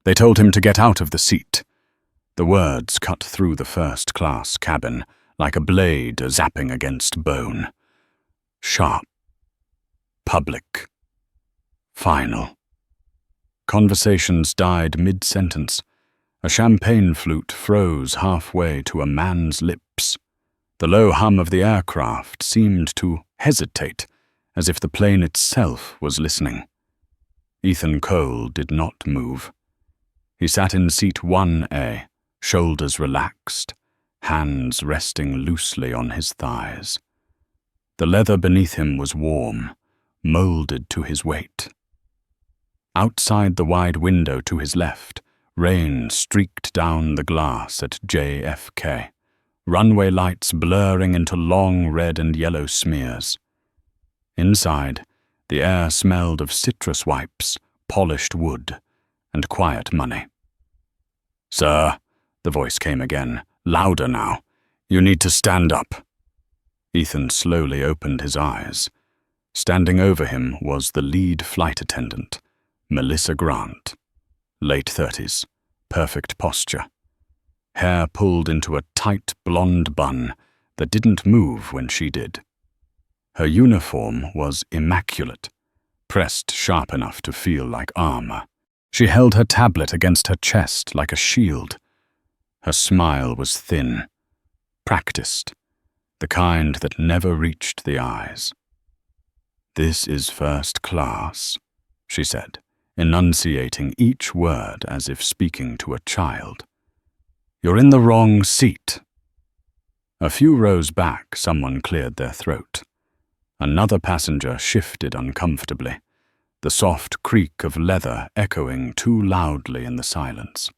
They told him to get out of the seat. The words cut through the first-class cabin like a blade zapping against bone. Sharp. Public. Final. Conversations died mid-sentence. A champagne flute froze halfway to a man's lips. The low hum of the aircraft seemed to hesitate, as if the plane itself was listening. Ethan Cole did not move. He sat in seat 1A, shoulders relaxed, hands resting loosely on his thighs. The leather beneath him was warm, molded to his weight. Outside the wide window to his left, rain streaked down the glass at JFK, runway lights blurring into long red and yellow smears. Inside, the air smelled of citrus wipes, polished wood, and quiet money. "Sir," the voice came again, louder now. "You need to stand up." Ethan slowly opened his eyes. Standing over him was the lead flight attendant, Melissa Grant. Late 30s, perfect posture. Hair pulled into a tight blonde bun that didn't move when she did. Her uniform was immaculate, pressed sharp enough to feel like armor. She held her tablet against her chest like a shield. Her smile was thin, practiced, the kind that never reached the eyes. "This is first class," she said, enunciating each word as if speaking to a child. "You're in the wrong seat." A few rows back, someone cleared their throat. Another passenger shifted uncomfortably, the soft creak of leather echoing too loudly in the silence.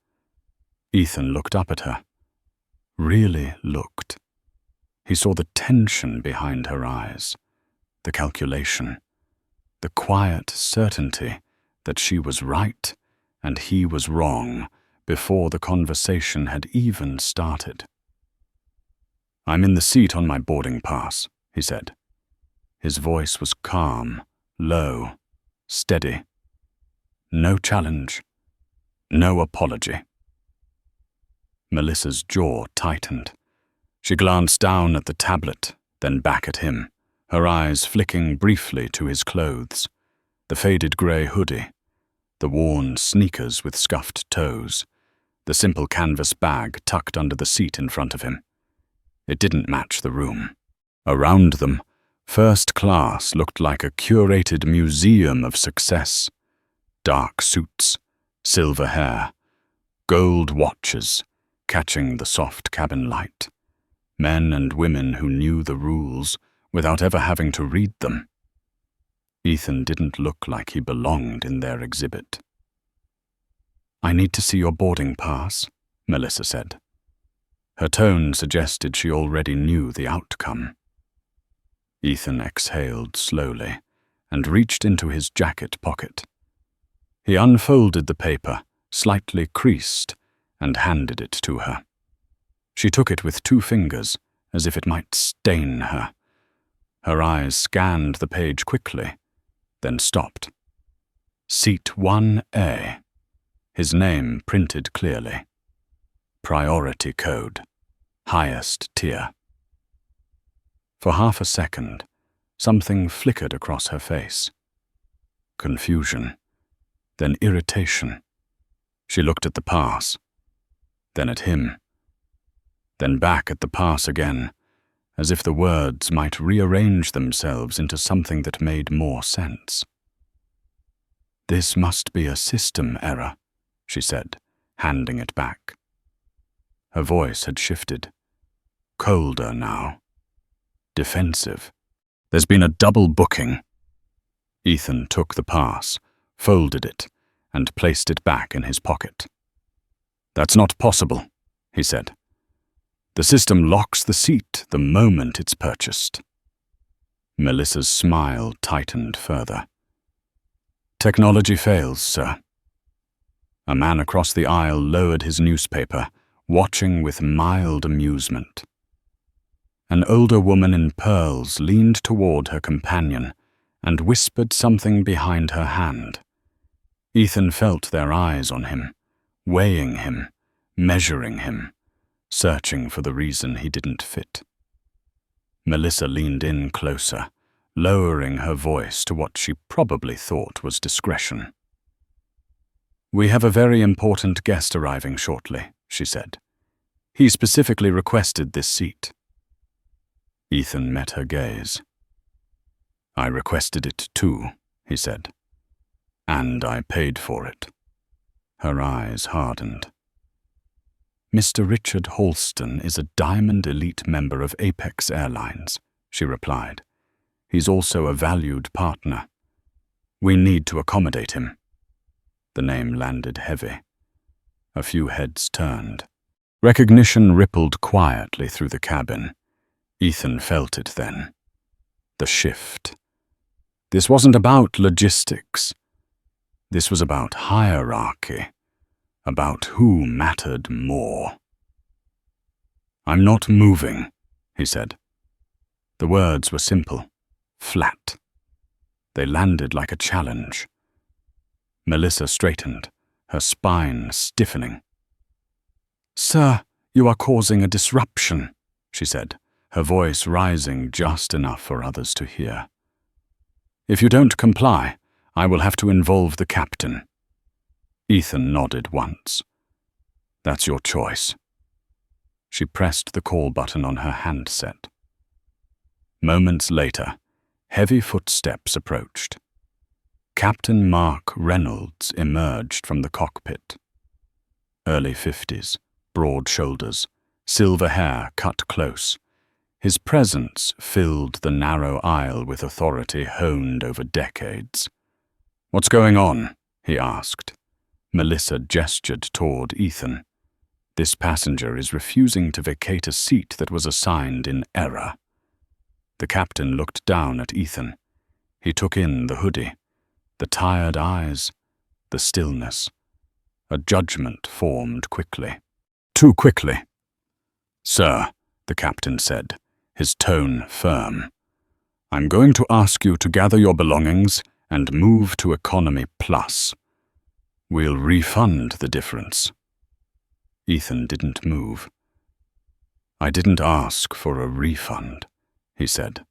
Ethan looked up at her. Really looked. He saw the tension behind her eyes, the calculation, the quiet certainty that she was right and he was wrong before the conversation had even started. "I'm in the seat on my boarding pass," he said. His voice was calm, low, steady. No challenge, no apology. Melissa's jaw tightened. She glanced down at the tablet, then back at him, her eyes flicking briefly to his clothes, the faded grey hoodie, the worn sneakers with scuffed toes, the simple canvas bag tucked under the seat in front of him. It didn't match the room. Around them, first class looked like a curated museum of success. Dark suits, silver hair, gold watches catching the soft cabin light. Men and women who knew the rules without ever having to read them. Ethan didn't look like he belonged in their exhibit. "I need to see your boarding pass," Melissa said. Her tone suggested she already knew the outcome. Ethan exhaled slowly and reached into his jacket pocket. He unfolded the paper, slightly creased, and handed it to her. She took it with 2 fingers, as if it might stain her. Her eyes scanned the page quickly, then stopped. Seat 1A. His name printed clearly. Priority code. Highest tier. For half a second, something flickered across her face. Confusion, then irritation. She looked at the pass, then at him, then back at the pass again, as if the words might rearrange themselves into something that made more sense. "This must be a system error," she said, handing it back. Her voice had shifted, colder now, defensive. "There's been a double booking." Ethan took the pass, folded it, and placed it back in his pocket. "That's not possible," he said. "The system locks the seat the moment it's purchased." Melissa's smile tightened further. "Technology fails, sir." A man across the aisle lowered his newspaper, watching with mild amusement. An older woman in pearls leaned toward her companion and whispered something behind her hand. Ethan felt their eyes on him, weighing him, measuring him, searching for the reason he didn't fit. Melissa leaned in closer, lowering her voice to what she probably thought was discretion. "We have a very important guest arriving shortly," she said. "He specifically requested this seat." Ethan met her gaze. "I requested it too," he said. "And I paid for it." Her eyes hardened. "Mr. Richard Halston is a Diamond Elite member of Apex Airlines," she replied. "He's also a valued partner. We need to accommodate him." The name landed heavy. A few heads turned. Recognition rippled quietly through the cabin. Ethan felt it then. The shift. This wasn't about logistics. This was about hierarchy, about who mattered more. "I'm not moving," he said. The words were simple, flat. They landed like a challenge. Melissa straightened, her spine stiffening. "Sir, you are causing a disruption," she said, her voice rising just enough for others to hear. "If you don't comply, I will have to involve the captain." Ethan nodded once. "That's your choice." She pressed the call button on her handset. Moments later, heavy footsteps approached. Captain Mark Reynolds emerged from the cockpit. Early 50s, broad shoulders, silver hair cut close. His presence filled the narrow aisle with authority honed over decades. "What's going on?" he asked. Melissa gestured toward Ethan. "This passenger is refusing to vacate a seat that was assigned in error." The captain looked down at Ethan. He took in the hoodie, the tired eyes, the stillness. A judgment formed quickly. Too quickly. "Sir," the captain said, his tone firm, "I'm going to ask you to gather your belongings and move to Economy Plus. We'll refund the difference." Ethan didn't move. "I didn't ask for a refund," he said.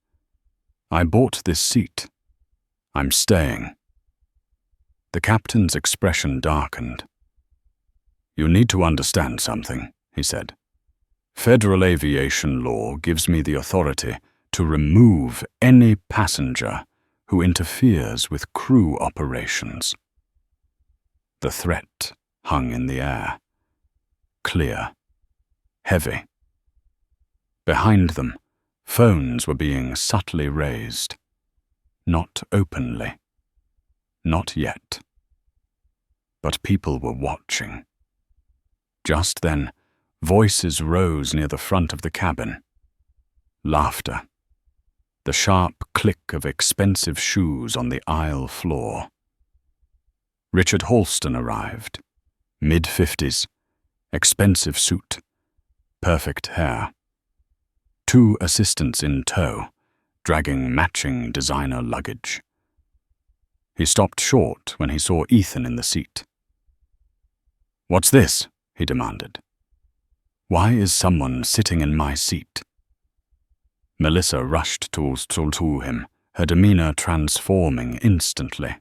"I bought this seat. I'm staying." The captain's expression darkened. "You need to understand something," he said. "Federal aviation law gives me the authority to remove any passenger who interferes with crew operations." The threat hung in the air. Clear. Heavy. Behind them, phones were being subtly raised. Not openly. Not yet. But people were watching. Just then, voices rose near the front of the cabin. Laughter. The sharp click of expensive shoes on the aisle floor. Richard Halston arrived. Mid-50s. Expensive suit. Perfect hair. 2 assistants in tow, dragging matching designer luggage. He stopped short when he saw Ethan in the seat. "What's this?" he demanded. "Why is someone sitting in my seat?" Melissa rushed to him, her demeanor transforming instantly.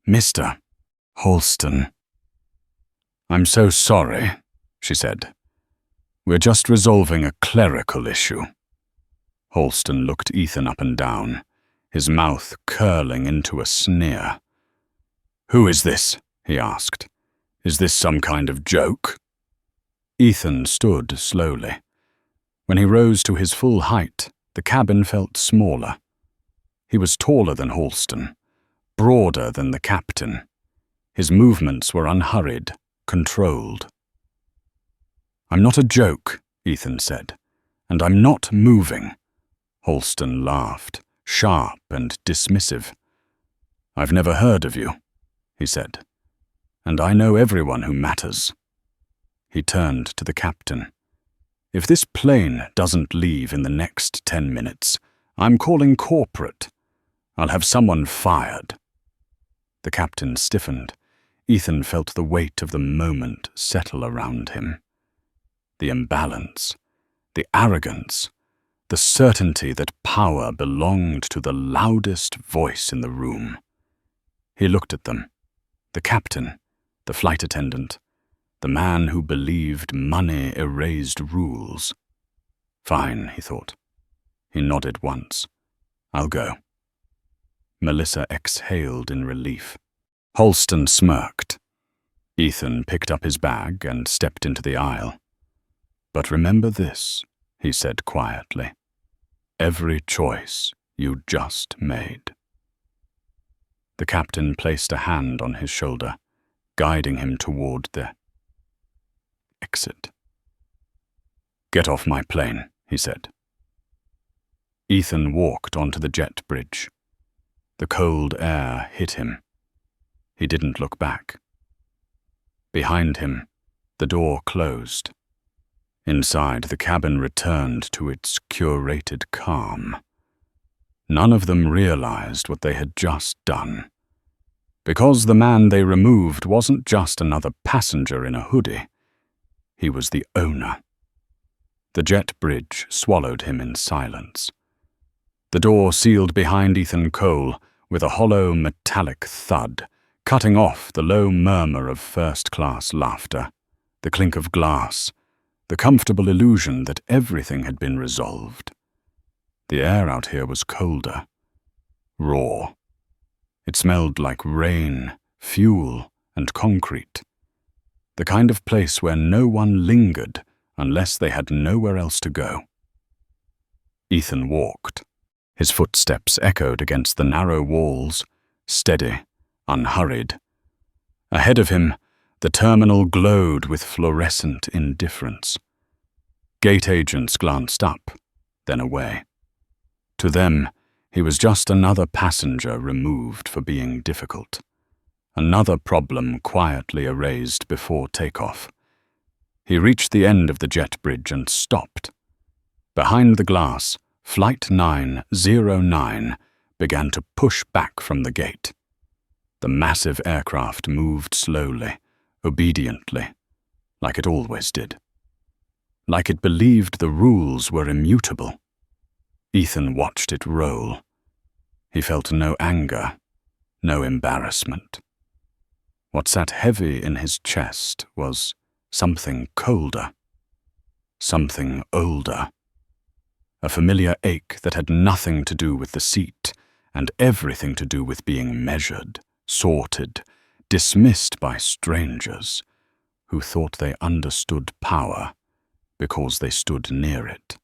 "Mr. Halston." "I'm so sorry," she said. "We're just resolving a clerical issue." Halston looked Ethan up and down, his mouth curling into a sneer. "Who is this?" he asked. "Is this some kind of joke?" Ethan stood slowly. When he rose to his full height, the cabin felt smaller. He was taller than Halston, broader than the captain. His movements were unhurried, controlled. "I'm not a joke," Ethan said, "and I'm not moving." Halston laughed, sharp and dismissive. "I've never heard of you," he said, "and I know everyone who matters." He turned to the captain. "If this plane doesn't leave in the next 10 minutes, I'm calling corporate. I'll have someone fired." The captain stiffened. Ethan felt the weight of the moment settle around him. The imbalance, the arrogance, the certainty that power belonged to the loudest voice in the room. He looked at them, the captain, the flight attendant, the man who believed money erased rules. Fine, he thought. He nodded once. I'll go. Melissa exhaled in relief. Holston smirked. Ethan picked up his bag and stepped into the aisle. But remember this, he said quietly. Every choice you just made. The captain placed a hand on his shoulder, guiding him toward the exit. Get off my plane, he said. Ethan walked onto the jet bridge. The cold air hit him. He didn't look back. Behind him, the door closed. Inside, the cabin returned to its curated calm. None of them realized what they had just done. Because the man they removed wasn't just another passenger in a hoodie. He was the owner. The jet bridge swallowed him in silence. The door sealed behind Ethan Cole with a hollow metallic thud, cutting off the low murmur of first-class laughter, the clink of glass, the comfortable illusion that everything had been resolved. The air out here was colder, raw. It smelled like rain, fuel, and concrete. The kind of place where no one lingered unless they had nowhere else to go. Ethan walked. His footsteps echoed against the narrow walls, steady, unhurried. Ahead of him, the terminal glowed with fluorescent indifference. Gate agents glanced up, then away. To them, he was just another passenger removed for being difficult. Another problem quietly erased before takeoff. He reached the end of the jet bridge and stopped. Behind the glass, Flight 909 began to push back from the gate. The massive aircraft moved slowly, obediently, like it always did. Like it believed the rules were immutable. Ethan watched it roll. He felt no anger, no embarrassment. What sat heavy in his chest was something colder, something older. A familiar ache that had nothing to do with the seat and everything to do with being measured, sorted, dismissed by strangers who thought they understood power because they stood near it.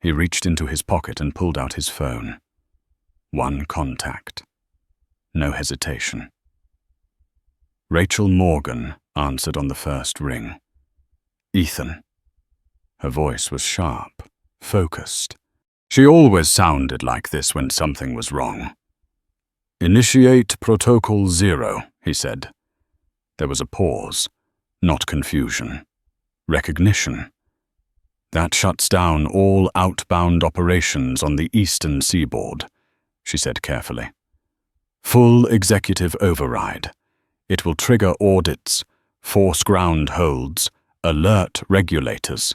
He reached into his pocket and pulled out his phone. One contact. No hesitation. Rachel Morgan answered on the first ring. Ethan. Her voice was sharp, focused. She always sounded like this when something was wrong. Initiate Protocol 0, he said. There was a pause, not confusion. Recognition. That shuts down all outbound operations on the eastern seaboard, she said carefully. Full executive override. It will trigger audits, force ground holds, alert regulators.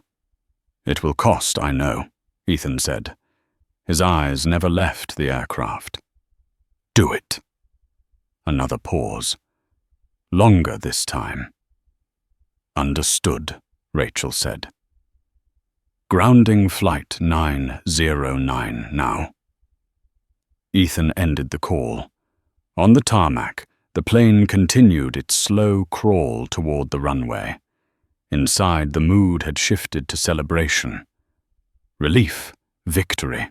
It will cost, I know, Ethan said. His eyes never left the aircraft. Do it. Another pause. Longer this time. Understood, Rachel said. Grounding Flight 909 now. Ethan ended the call. On the tarmac, the plane continued its slow crawl toward the runway. Inside, the mood had shifted to celebration. Relief, victory.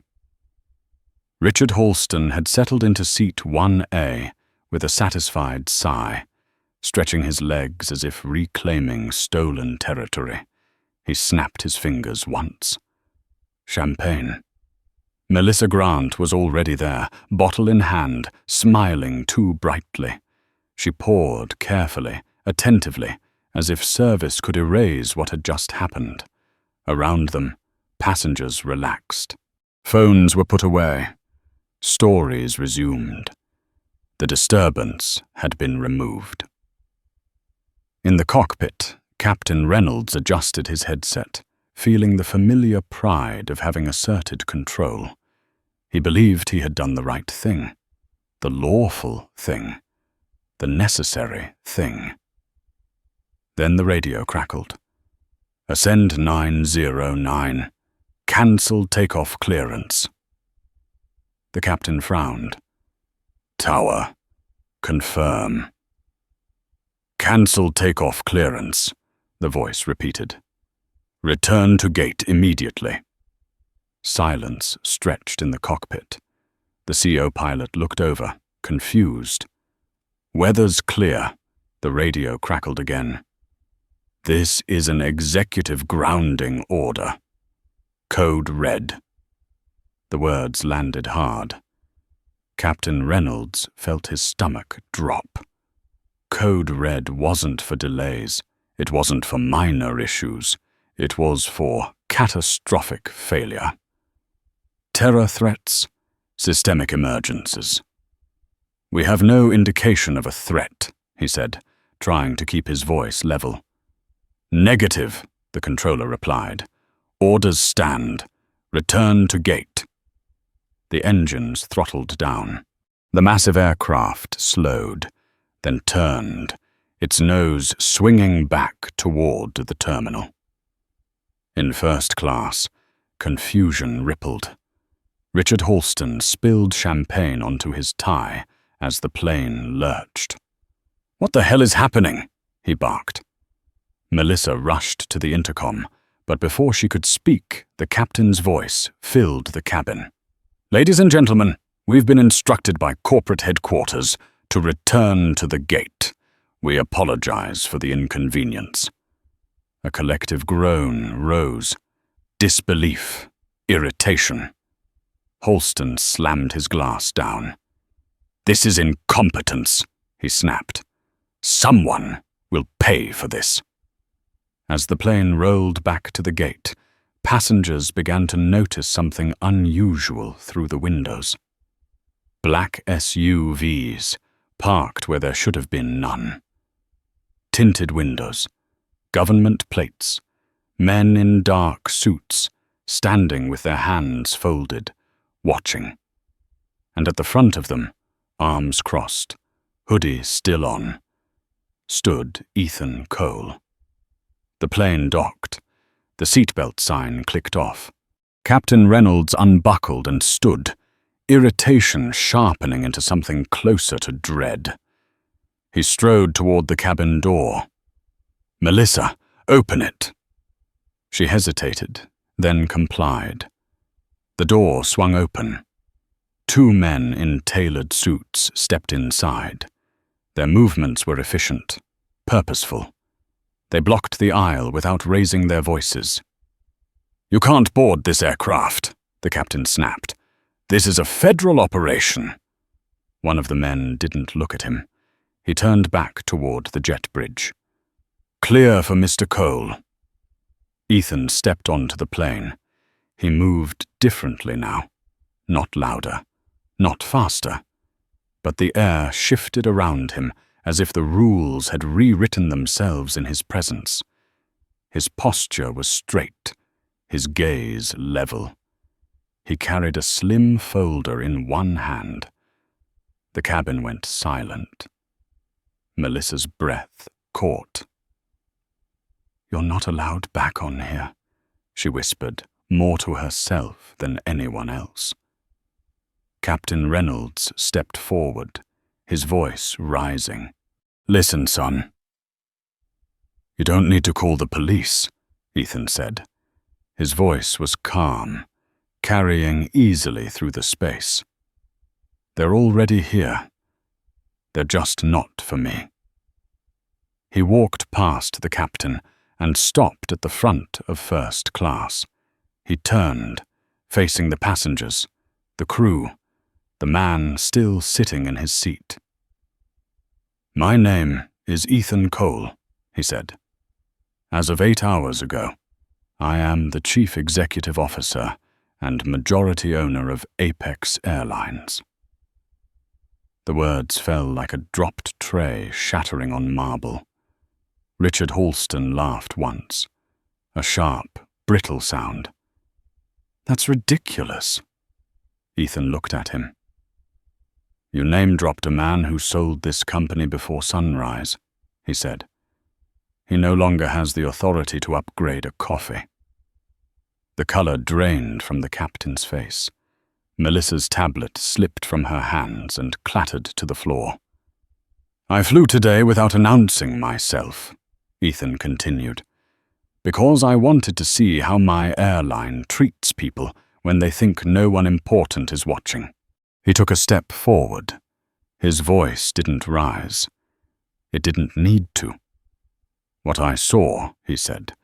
Richard Holston had settled into seat 1A with a satisfied sigh, stretching his legs as if reclaiming stolen territory. He snapped his fingers once. Champagne. Melissa Grant was already there, bottle in hand, smiling too brightly. She poured carefully, attentively, as if service could erase what had just happened. Around them, passengers relaxed. Phones were put away. Stories resumed. The disturbance had been removed. In the cockpit, Captain Reynolds adjusted his headset, feeling the familiar pride of having asserted control. He believed he had done the right thing, the lawful thing, the necessary thing. Then the radio crackled. Ascend 909. Cancel takeoff clearance. The captain frowned. Tower. Confirm. Cancel takeoff clearance, the voice repeated. Return to gate immediately. Silence stretched in the cockpit. The CO pilot looked over, confused. Weather's clear, the radio crackled again. This is an executive grounding order. Code red. The words landed hard. Captain Reynolds felt his stomach drop. Code red wasn't for delays. It wasn't for minor issues. It was for catastrophic failure. Terror threats, systemic emergencies. We have no indication of a threat, he said, trying to keep his voice level. Negative, the controller replied. Orders stand. Return to gate. The engines throttled down. The massive aircraft slowed, then turned, its nose swinging back toward the terminal. In first class, confusion rippled. Richard Halston spilled champagne onto his tie as the plane lurched. What the hell is happening? He barked. Melissa rushed to the intercom, but before she could speak, the captain's voice filled the cabin. Ladies and gentlemen, we've been instructed by corporate headquarters to return to the gate. We apologize for the inconvenience. A collective groan rose. Disbelief. Irritation. Halston slammed his glass down. This is incompetence, he snapped. Someone will pay for this. As the plane rolled back to the gate, passengers began to notice something unusual through the windows. Black SUVs, parked where there should have been none. Tinted windows, government plates, men in dark suits, standing with their hands folded, watching. And at the front of them, arms crossed, hoodie still on, stood Ethan Cole. The plane docked. The seatbelt sign clicked off. Captain Reynolds unbuckled and stood, irritation sharpening into something closer to dread. He strode toward the cabin door. Melissa, open it. She hesitated, then complied. The door swung open. Two men in tailored suits stepped inside. Their movements were efficient, purposeful. They blocked the aisle without raising their voices. You can't board this aircraft, the captain snapped. This is a federal operation. One of the men didn't look at him. He turned back toward the jet bridge. Clear for Mr. Cole. Ethan stepped onto the plane. He moved differently now. Not louder, not faster. But the air shifted around him as if the rules had rewritten themselves in his presence. His posture was straight, his gaze level. He carried a slim folder in one hand. The cabin went silent. Melissa's breath caught. You're not allowed back on here, she whispered, more to herself than anyone else. Captain Reynolds stepped forward, his voice rising. Listen, son. You don't need to call the police, Ethan said. His voice was calm, carrying easily through the space. They're already here. They're just not for me. He walked past the captain and stopped at the front of first class. He turned, facing the passengers, the crew, the man still sitting in his seat. My name is Ethan Cole, he said. As of 8 hours ago, I am the Chief Executive Officer and majority owner of Apex Airlines. The words fell like a dropped tray shattering on marble. Richard Halston laughed once, a sharp, brittle sound. "That's ridiculous." Ethan looked at him. "You name-dropped a man who sold this company before sunrise," he said. "He no longer has the authority to upgrade a coffee." The color drained from the captain's face. Melissa's tablet slipped from her hands and clattered to the floor. "I flew today without announcing myself," Ethan continued, "because I wanted to see how my airline treats people when they think no one important is watching." He took a step forward. His voice didn't rise. It didn't need to. "What I saw," he said,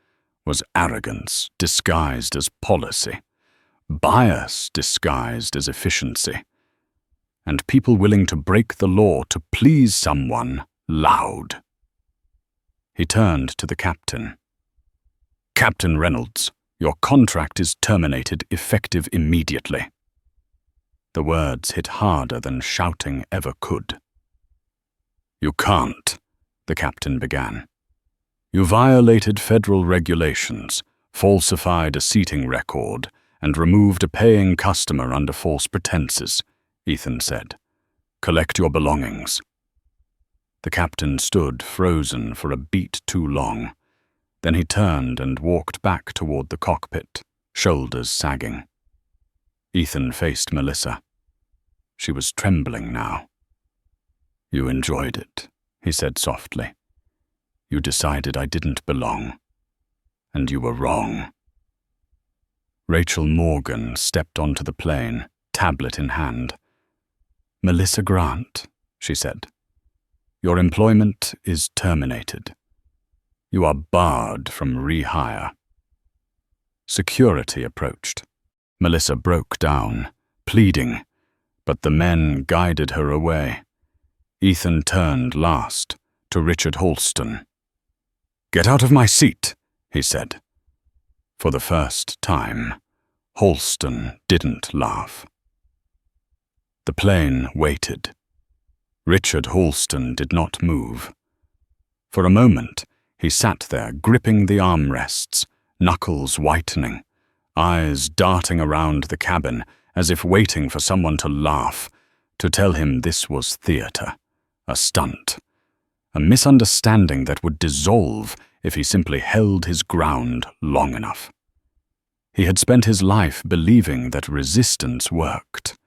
"was arrogance disguised as policy, bias disguised as efficiency, and people willing to break the law to please someone loud." He turned to the captain. "Captain Reynolds, your contract is terminated effective immediately." The words hit harder than shouting ever could. "You can't," the captain began. "You violated federal regulations, falsified a seating record, and removed a paying customer under false pretenses," Ethan said. "Collect your belongings." The captain stood frozen for a beat too long. Then he turned and walked back toward the cockpit, shoulders sagging. Ethan faced Melissa. She was trembling now. "You enjoyed it," he said softly. "You decided I didn't belong. And you were wrong." Rachel Morgan stepped onto the plane, tablet in hand. "Melissa Grant," she said, "your employment is terminated. You are barred from rehire." Security approached. Melissa broke down, pleading, but the men guided her away. Ethan turned last to Richard Halston. "Get out of my seat," he said. For the first time, Halston didn't laugh. The plane waited. Richard Halston did not move. For a moment, he sat there gripping the armrests, knuckles whitening, eyes darting around the cabin as if waiting for someone to laugh, to tell him this was theater, a stunt, a misunderstanding that would dissolve if he simply held his ground long enough. He had spent his life believing that resistance worked,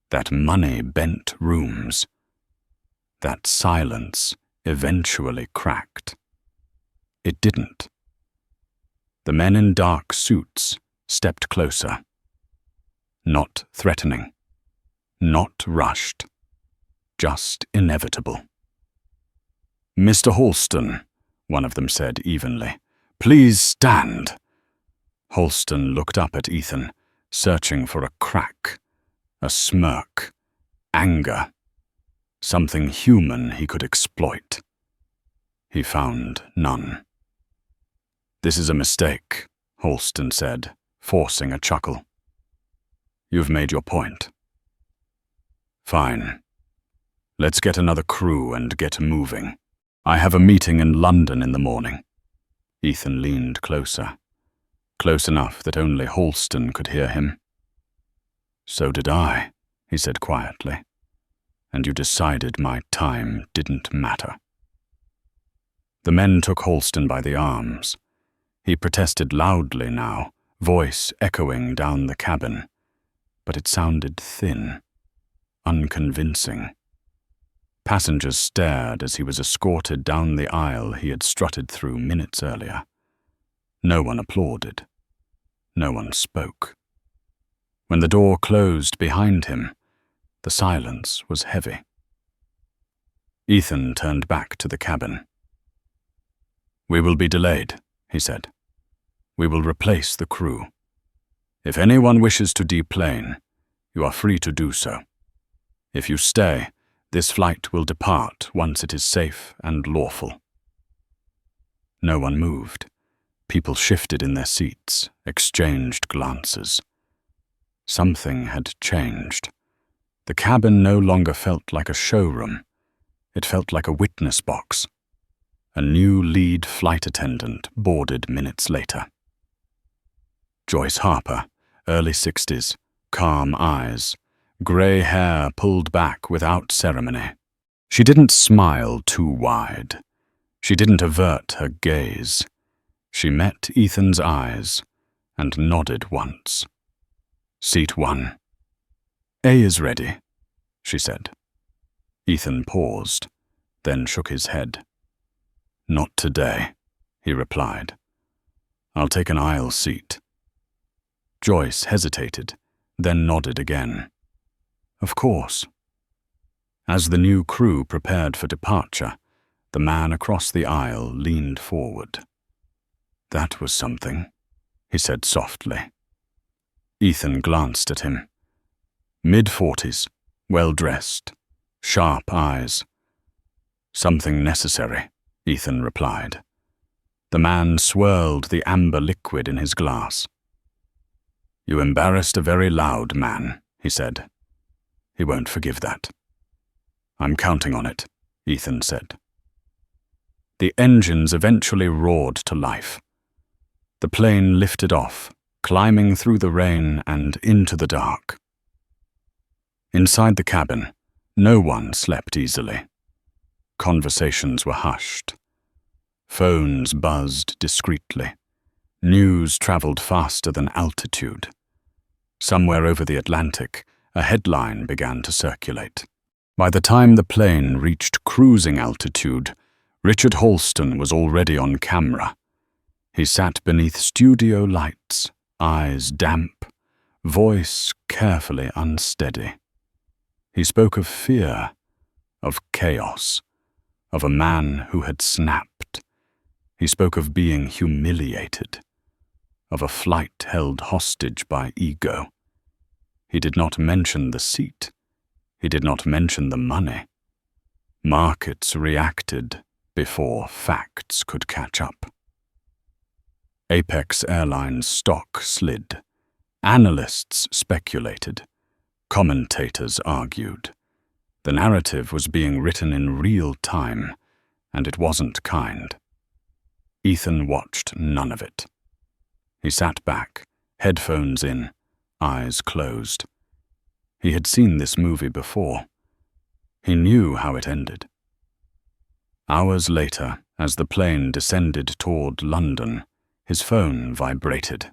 that money bent rooms, that silence eventually cracked. It didn't. The men in dark suits stepped closer. Not threatening, not rushed, just inevitable. "Mr. Halston," one of them said evenly, "please stand." Halston looked up at Ethan, searching for a crack, a smirk, anger, something human he could exploit. He found none. "This is a mistake," Halston said, forcing a chuckle. "You've made your point. Fine. Let's get another crew and get moving. I have a meeting in London in the morning." Ethan leaned closer, close enough that only Halston could hear him. "So did I," he said quietly. "And you decided my time didn't matter." The men took Halston by the arms. He protested loudly now, voice echoing down the cabin, but it sounded thin, unconvincing. Passengers stared as he was escorted down the aisle he had strutted through minutes earlier. No one applauded. No one spoke. When the door closed behind him, the silence was heavy. Ethan turned back to the cabin. "We will be delayed," he said. "We will replace the crew. If anyone wishes to deplane, you are free to do so. If you stay, this flight will depart once it is safe and lawful." No one moved. People shifted in their seats, exchanged glances. Something had changed. The cabin no longer felt like a showroom. It felt like a witness box. A new lead flight attendant boarded minutes later. Joyce Harper, early 60s, calm eyes, grey hair pulled back without ceremony. She didn't smile too wide. She didn't avert her gaze. She met Ethan's eyes and nodded once. Seat 1. A is ready, she said. Ethan paused, then shook his head. Not today, he replied. I'll take an aisle seat. Joyce hesitated, then nodded again. Of course. As the new crew prepared for departure, the man across the aisle leaned forward. That was something, he said softly. Ethan glanced at him. Mid-40s, well-dressed, sharp eyes. Something necessary, Ethan replied. The man swirled the amber liquid in his glass. You embarrassed a very loud man, he said. He won't forgive that. I'm counting on it, Ethan said. The engines eventually roared to life. The plane lifted off, climbing through the rain and into the dark. Inside the cabin, no one slept easily. Conversations were hushed. Phones buzzed discreetly. News traveled faster than altitude. Somewhere over the Atlantic, a headline began to circulate. By the time the plane reached cruising altitude, Richard Halston was already on camera. He sat beneath studio lights, eyes damp, voice carefully unsteady. He spoke of fear, of chaos, of a man who had snapped. He spoke of being humiliated, of a flight held hostage by ego. He did not mention the seat. He did not mention the money. Markets reacted before facts could catch up. Apex Airlines stock slid. Analysts speculated. Commentators argued. The narrative was being written in real time, and it wasn't kind. Ethan watched none of it. He sat back, headphones in, eyes closed. He had seen this movie before. He knew how it ended. Hours later, as the plane descended toward London, his phone vibrated.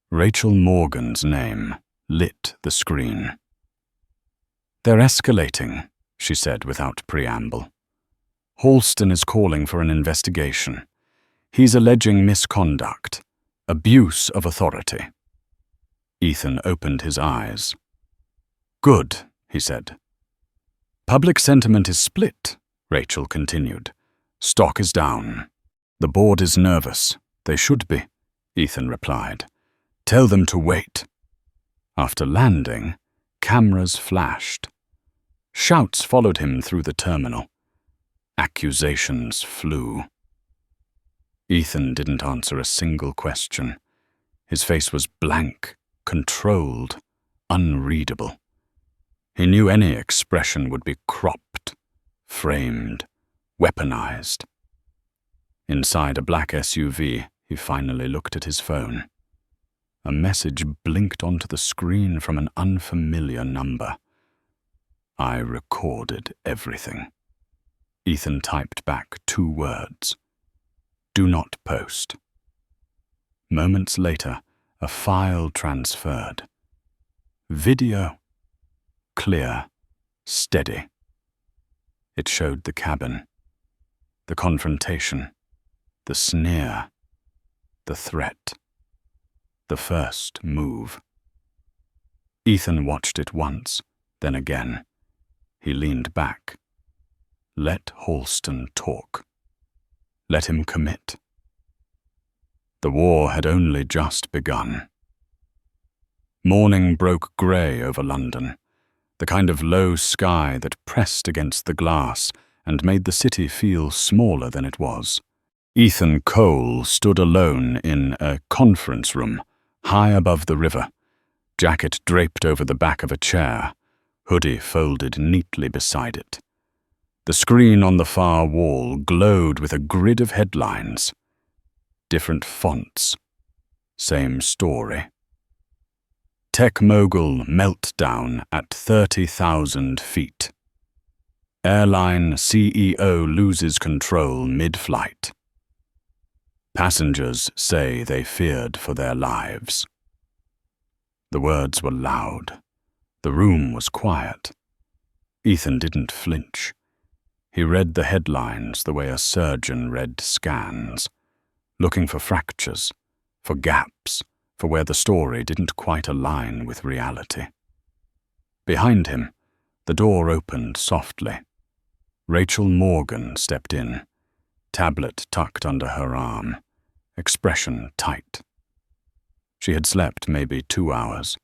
Rachel Morgan's name lit the screen. They're escalating, she said without preamble. Halston is calling for an investigation. He's alleging misconduct, abuse of authority. Ethan opened his eyes. Good, he said. Public sentiment is split, Rachel continued. Stock is down. The board is nervous. They should be, Ethan replied. Tell them to wait. After landing, cameras flashed. Shouts followed him through the terminal. Accusations flew. Ethan didn't answer a single question. His face was blank, controlled, unreadable. He knew any expression would be cropped, framed, weaponized. Inside a black SUV, he finally looked at his phone. A message blinked onto the screen from an unfamiliar number. I recorded everything. Ethan typed back 2 words. Do not post. Moments later, a file transferred. Video. Clear. Steady. It showed the cabin. The confrontation. The sneer. The threat. The first move. Ethan watched it once, then again. He leaned back. Let Halston talk. Let him commit. The war had only just begun. Morning broke grey over London, the kind of low sky that pressed against the glass and made the city feel smaller than it was. Ethan Cole stood alone in a conference room, high above the river, jacket draped over the back of a chair, hoodie folded neatly beside it. The screen on the far wall glowed with a grid of headlines. Different fonts. Same story. Tech mogul meltdown at 30,000 feet. Airline CEO loses control mid-flight. Passengers say they feared for their lives. The words were loud. The room was quiet. Ethan didn't flinch. He read the headlines the way a surgeon read scans, looking for fractures, for gaps, for where the story didn't quite align with reality. Behind him, the door opened softly. Rachel Morgan stepped in, tablet tucked under her arm, expression tight. She had slept maybe 2 hours.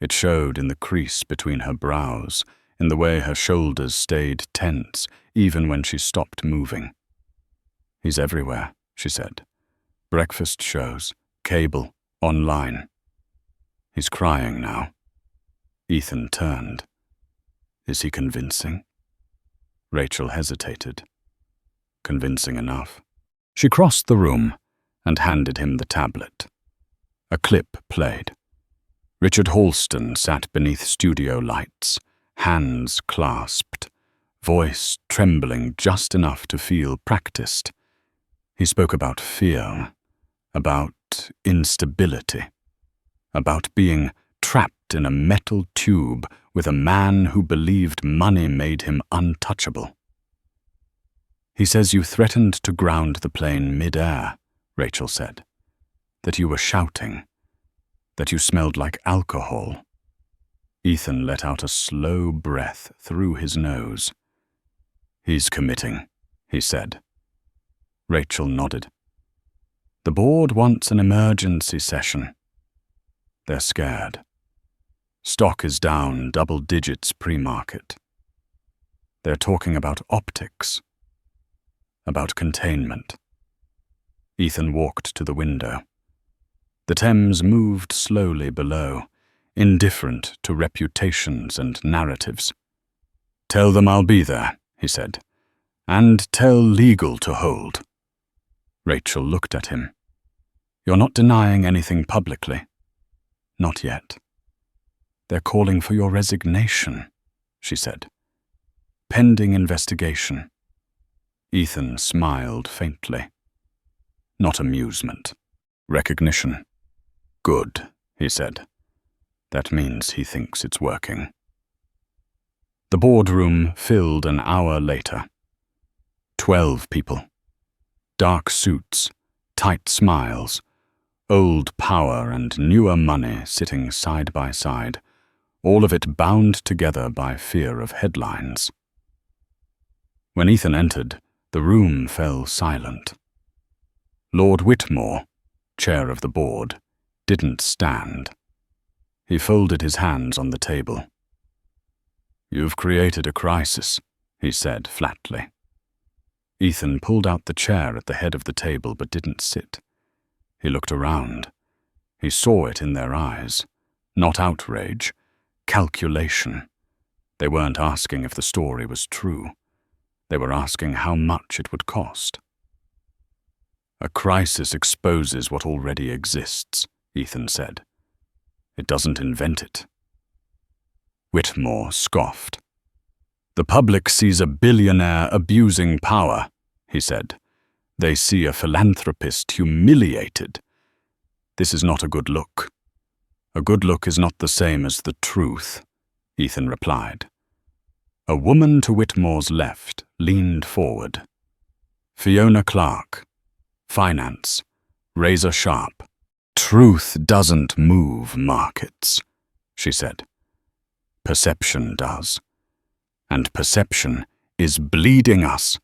It showed in the crease between her brows, in the way her shoulders stayed tense, even when she stopped moving. "He's everywhere," she said. "Breakfast shows, cable, online. He's crying now." Ethan turned. "Is he convincing?" Rachel hesitated. "Convincing enough." She crossed the room and handed him the tablet. A clip played. Richard Halston sat beneath studio lights, hands clasped, voice trembling just enough to feel practiced. He spoke about fear, about instability, about being trapped in a metal tube with a man who believed money made him untouchable. "He says you threatened to ground the plane mid-air," Rachel said. "That you were shouting. That you smelled like alcohol." Ethan let out a slow breath through his nose. "He's committing," he said. Rachel nodded. "The board wants an emergency session. They're scared. Stock is down double digits pre-market. They're talking about optics, about containment." Ethan walked to the window. The Thames moved slowly below, indifferent to reputations and narratives. "Tell them I'll be there," he said, "and tell legal to hold." Rachel looked at him. "You're not denying anything publicly?" "Not yet." "They're calling for your resignation," she said. "Pending investigation." Ethan smiled faintly. "Not amusement. Recognition." "Good," he said. "That means he thinks it's working." The boardroom filled an hour later. 12 people. Dark suits, tight smiles, old power and newer money sitting side by side, all of it bound together by fear of headlines. When Ethan entered, the room fell silent. Lord Whitmore, chair of the board, didn't stand. He folded his hands on the table. "You've created a crisis," he said flatly. Ethan pulled out the chair at the head of the table but didn't sit. He looked around. He saw it in their eyes. Not outrage, calculation. They weren't asking if the story was true. They were asking how much it would cost. "A crisis exposes what already exists," Ethan said. "It doesn't invent it." Whitmore scoffed. "The public sees a billionaire abusing power," he said. "They see a philanthropist humiliated. This is not a good look." "A good look is not the same as the truth," Ethan replied. A woman to Whitmore's left leaned forward. "Fiona Clark. Finance. Razor sharp. Truth doesn't move markets," she said. "Perception does. And perception is bleeding us."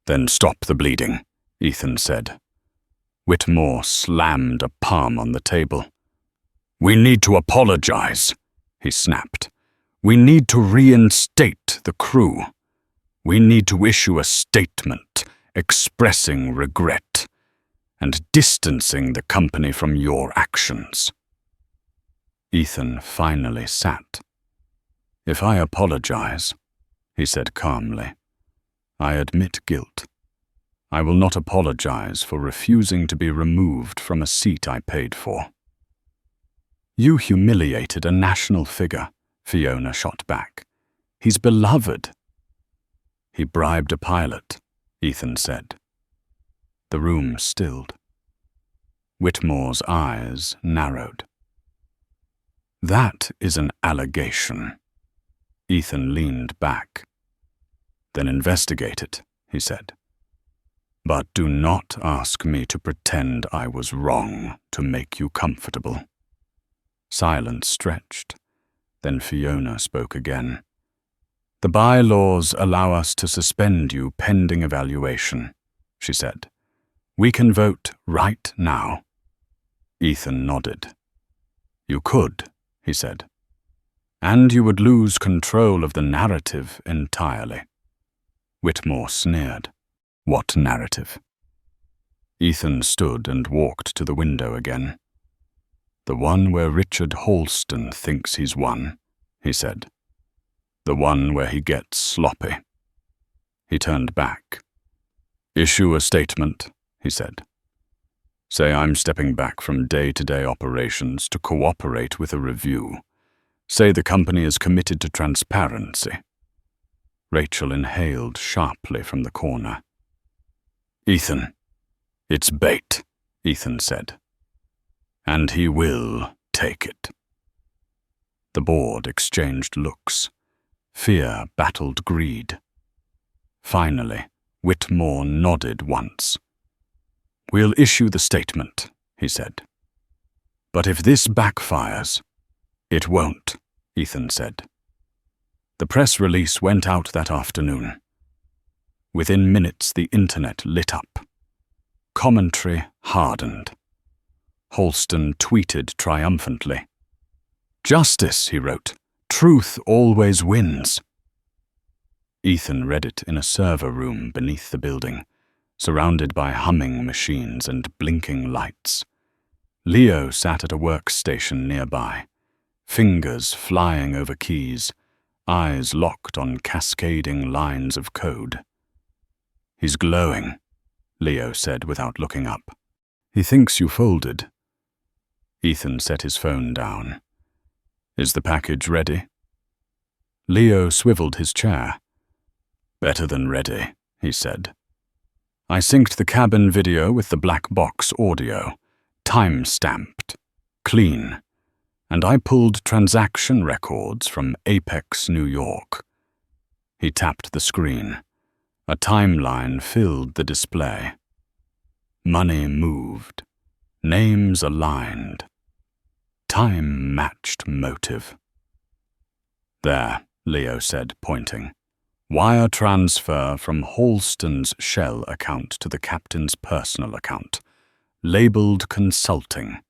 "Then stop the bleeding," Ethan said. Whitmore slammed a palm on the table. "We need to apologize," he snapped. "We need to reinstate the crew. We need to issue a statement expressing regret and distancing the company from your actions." Ethan finally sat. "If I apologize," he said calmly, "I admit guilt. I will not apologize for refusing to be removed from a seat I paid for." "You humiliated a national figure," Fiona shot back. "He's beloved." "He bribed a pilot," Ethan said. The room stilled. Whitmore's eyes narrowed. "That is an allegation." Ethan leaned back. "Then investigate it," he said. "But do not ask me to pretend I was wrong to make you comfortable." Silence stretched. Then Fiona spoke again. "The bylaws allow us to suspend you pending evaluation," she said. "We can vote right now." Ethan nodded. "You could," he said. "And you would lose control of the narrative entirely." Whitmore sneered. "What narrative?" Ethan stood and walked to the window again. "The one where Richard Halston thinks he's won," he said. "The one where he gets sloppy." He turned back. "Issue a statement," he said. "Say I'm stepping back from day-to-day operations to cooperate with a review. Say the company is committed to transparency." Rachel inhaled sharply from the corner. "Ethan." "It's bait," Ethan said. "And he will take it." The board exchanged looks. Fear battled greed. Finally, Whitmore nodded once. "We'll issue the statement," he said. "But if this backfires—" "It won't," Ethan said. The press release went out that afternoon. Within minutes, the internet lit up. Commentary hardened. Halston tweeted triumphantly. "Justice," he wrote. "Truth always wins." Ethan read it in a server room beneath the building, surrounded by humming machines and blinking lights. Leo sat at a workstation nearby, fingers flying over keys, eyes locked on cascading lines of code. "He's glowing," Leo said without looking up. "He thinks you folded." Ethan set his phone down. "Is the package ready?" Leo swiveled his chair. "Better than ready," he said. "I synced the cabin video with the black box audio, time-stamped, clean, and I pulled transaction records from Apex, New York." He tapped the screen. A timeline filled the display. Money moved. Names aligned. Time matched motive. "There," Leo said, pointing. "Wire transfer from Halston's Shell account to the captain's personal account. Labeled consulting.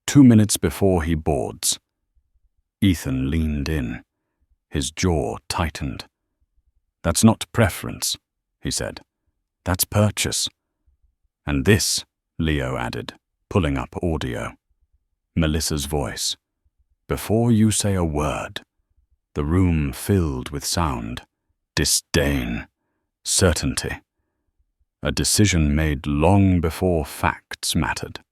2 minutes before he boards." Ethan leaned in. His jaw tightened. "That's not preference," he said. "That's purchase." "And this," Leo added, pulling up audio. Melissa's voice. "Before you say a word." The room filled with sound. Disdain. Certainty. A decision made long before facts mattered.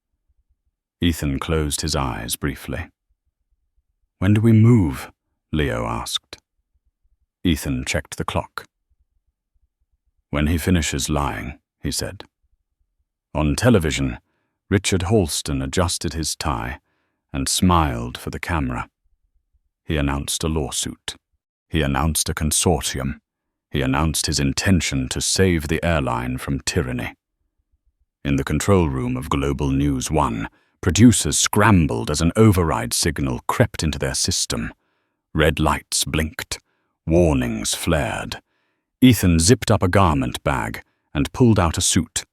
Ethan closed his eyes briefly. "When do we move?" Leo asked. Ethan checked the clock. "When he finishes lying," he said. On television, Richard Halston adjusted his tie and smiled for the camera. He announced a lawsuit. He announced a consortium. He announced his intention to save the airline from tyranny. In the control room of Global News 1, producers scrambled as an override signal crept into their system. Red lights blinked. Warnings flared. Ethan zipped up a garment bag and pulled out a suit.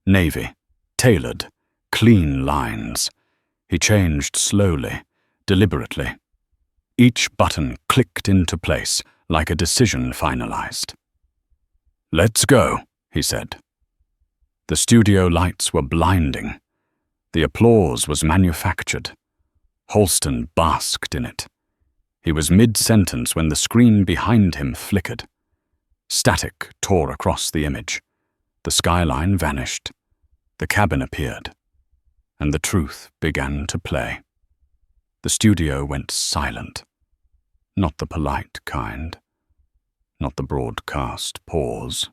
Navy. Tailored. Clean lines. He changed slowly, deliberately. Each button clicked into place, like a decision finalized. "Let's go," he said. The studio lights were blinding. The applause was manufactured. Halston basked in it. He was mid-sentence when the screen behind him flickered. Static tore across the image. The skyline vanished. The cabin appeared. And the truth began to play. The studio went silent. Not the polite kind. Not the broadcast pause.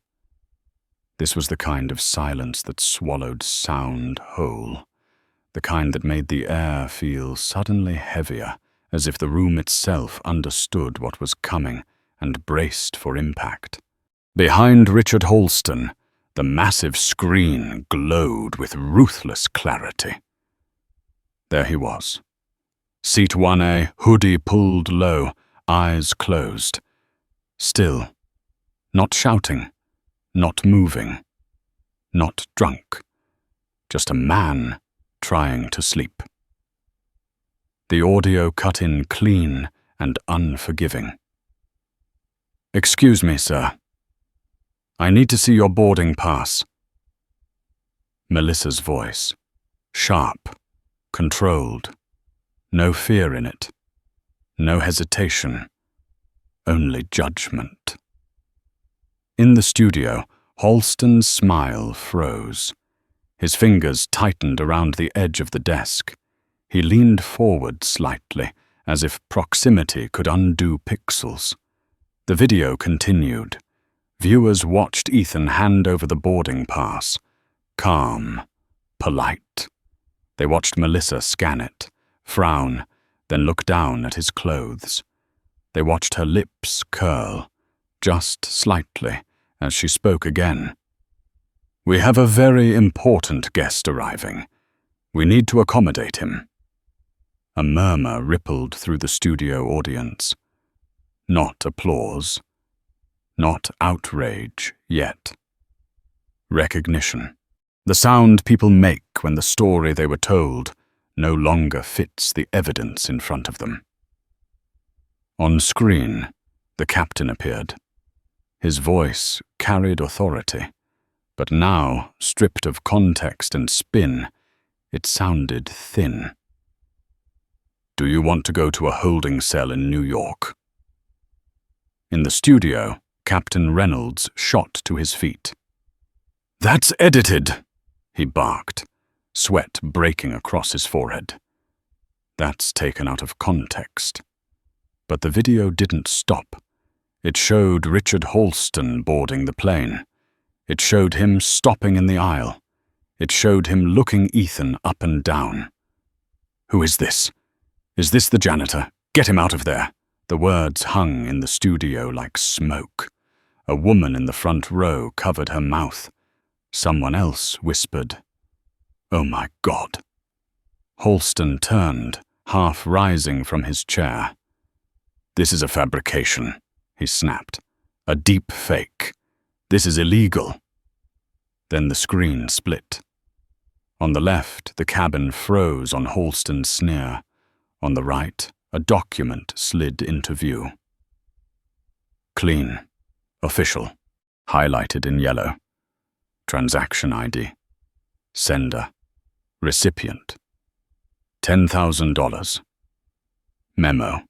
This was the kind of silence that swallowed sound whole. The kind that made the air feel suddenly heavier, as if the room itself understood what was coming and braced for impact. Behind Richard Holston, the massive screen glowed with ruthless clarity. There he was. Seat 1A, hoodie pulled low, eyes closed. Still, not shouting, not moving, not drunk, just a man trying to sleep. The audio cut in clean and unforgiving. "Excuse me, sir. I need to see your boarding pass." Melissa's voice, sharp, controlled, no fear in it, no hesitation, only judgment. In the studio, Holston's smile froze. His fingers tightened around the edge of the desk. He leaned forward slightly, as if proximity could undo pixels. The video continued. Viewers watched Ethan hand over the boarding pass. Calm, polite. They watched Melissa scan it, frown, then look down at his clothes. They watched her lips curl, just slightly, as she spoke again. "We have a very important guest arriving. We need to accommodate him." A murmur rippled through the studio audience. Not applause. Not outrage yet. Recognition. The sound people make when the story they were told no longer fits the evidence in front of them. On screen, the captain appeared. His voice carried authority, but now, stripped of context and spin, it sounded thin. "Do you want to go to a holding cell in New York?" In the studio, Captain Reynolds shot to his feet. "That's edited," he barked, sweat breaking across his forehead. That's taken out of context. But the video didn't stop. It showed Richard Holston boarding the plane. It showed him stopping in the aisle. It showed him looking Ethan up and down. "Who is this? Is this the janitor? Get him out of there." The words hung in the studio like smoke. A woman in the front row covered her mouth. Someone else whispered, "Oh my God." Holston turned, half rising from his chair. "This is a fabrication," he snapped. "A deep fake. This is illegal." Then the screen split. On the left, the cabin froze on Holston's sneer. On the right, a document slid into view. Clean. Official. Highlighted in yellow. Transaction ID. Sender. Recipient. $10,000. Memo.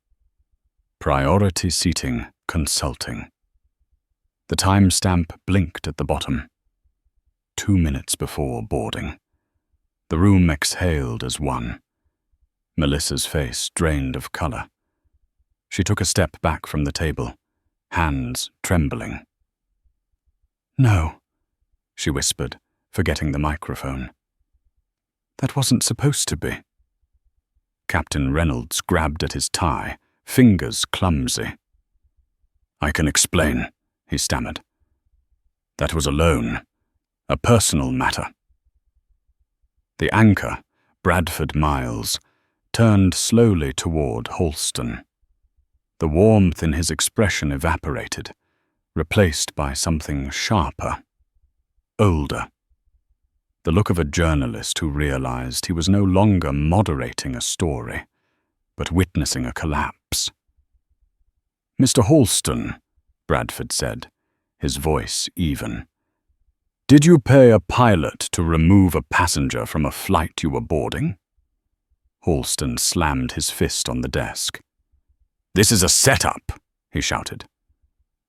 Priority seating consulting. The timestamp blinked at the bottom. 2 minutes before boarding. The room exhaled as one. Melissa's face drained of color. She took a step back from the table, hands trembling. "No," she whispered, forgetting the microphone. "That wasn't supposed to be." Captain Reynolds grabbed at his tie, fingers clumsy. "I can explain," he stammered. "That was a loan, a personal matter." The anchor, Bradford Miles, turned slowly toward Holston. The warmth in his expression evaporated, replaced by something sharper, older. The look of a journalist who realized he was no longer moderating a story, but witnessing a collapse. "Mr. Holston," Bradford said, his voice even, "did you pay a pilot to remove a passenger from a flight you were boarding?" Holston slammed his fist on the desk. "This is a setup," he shouted.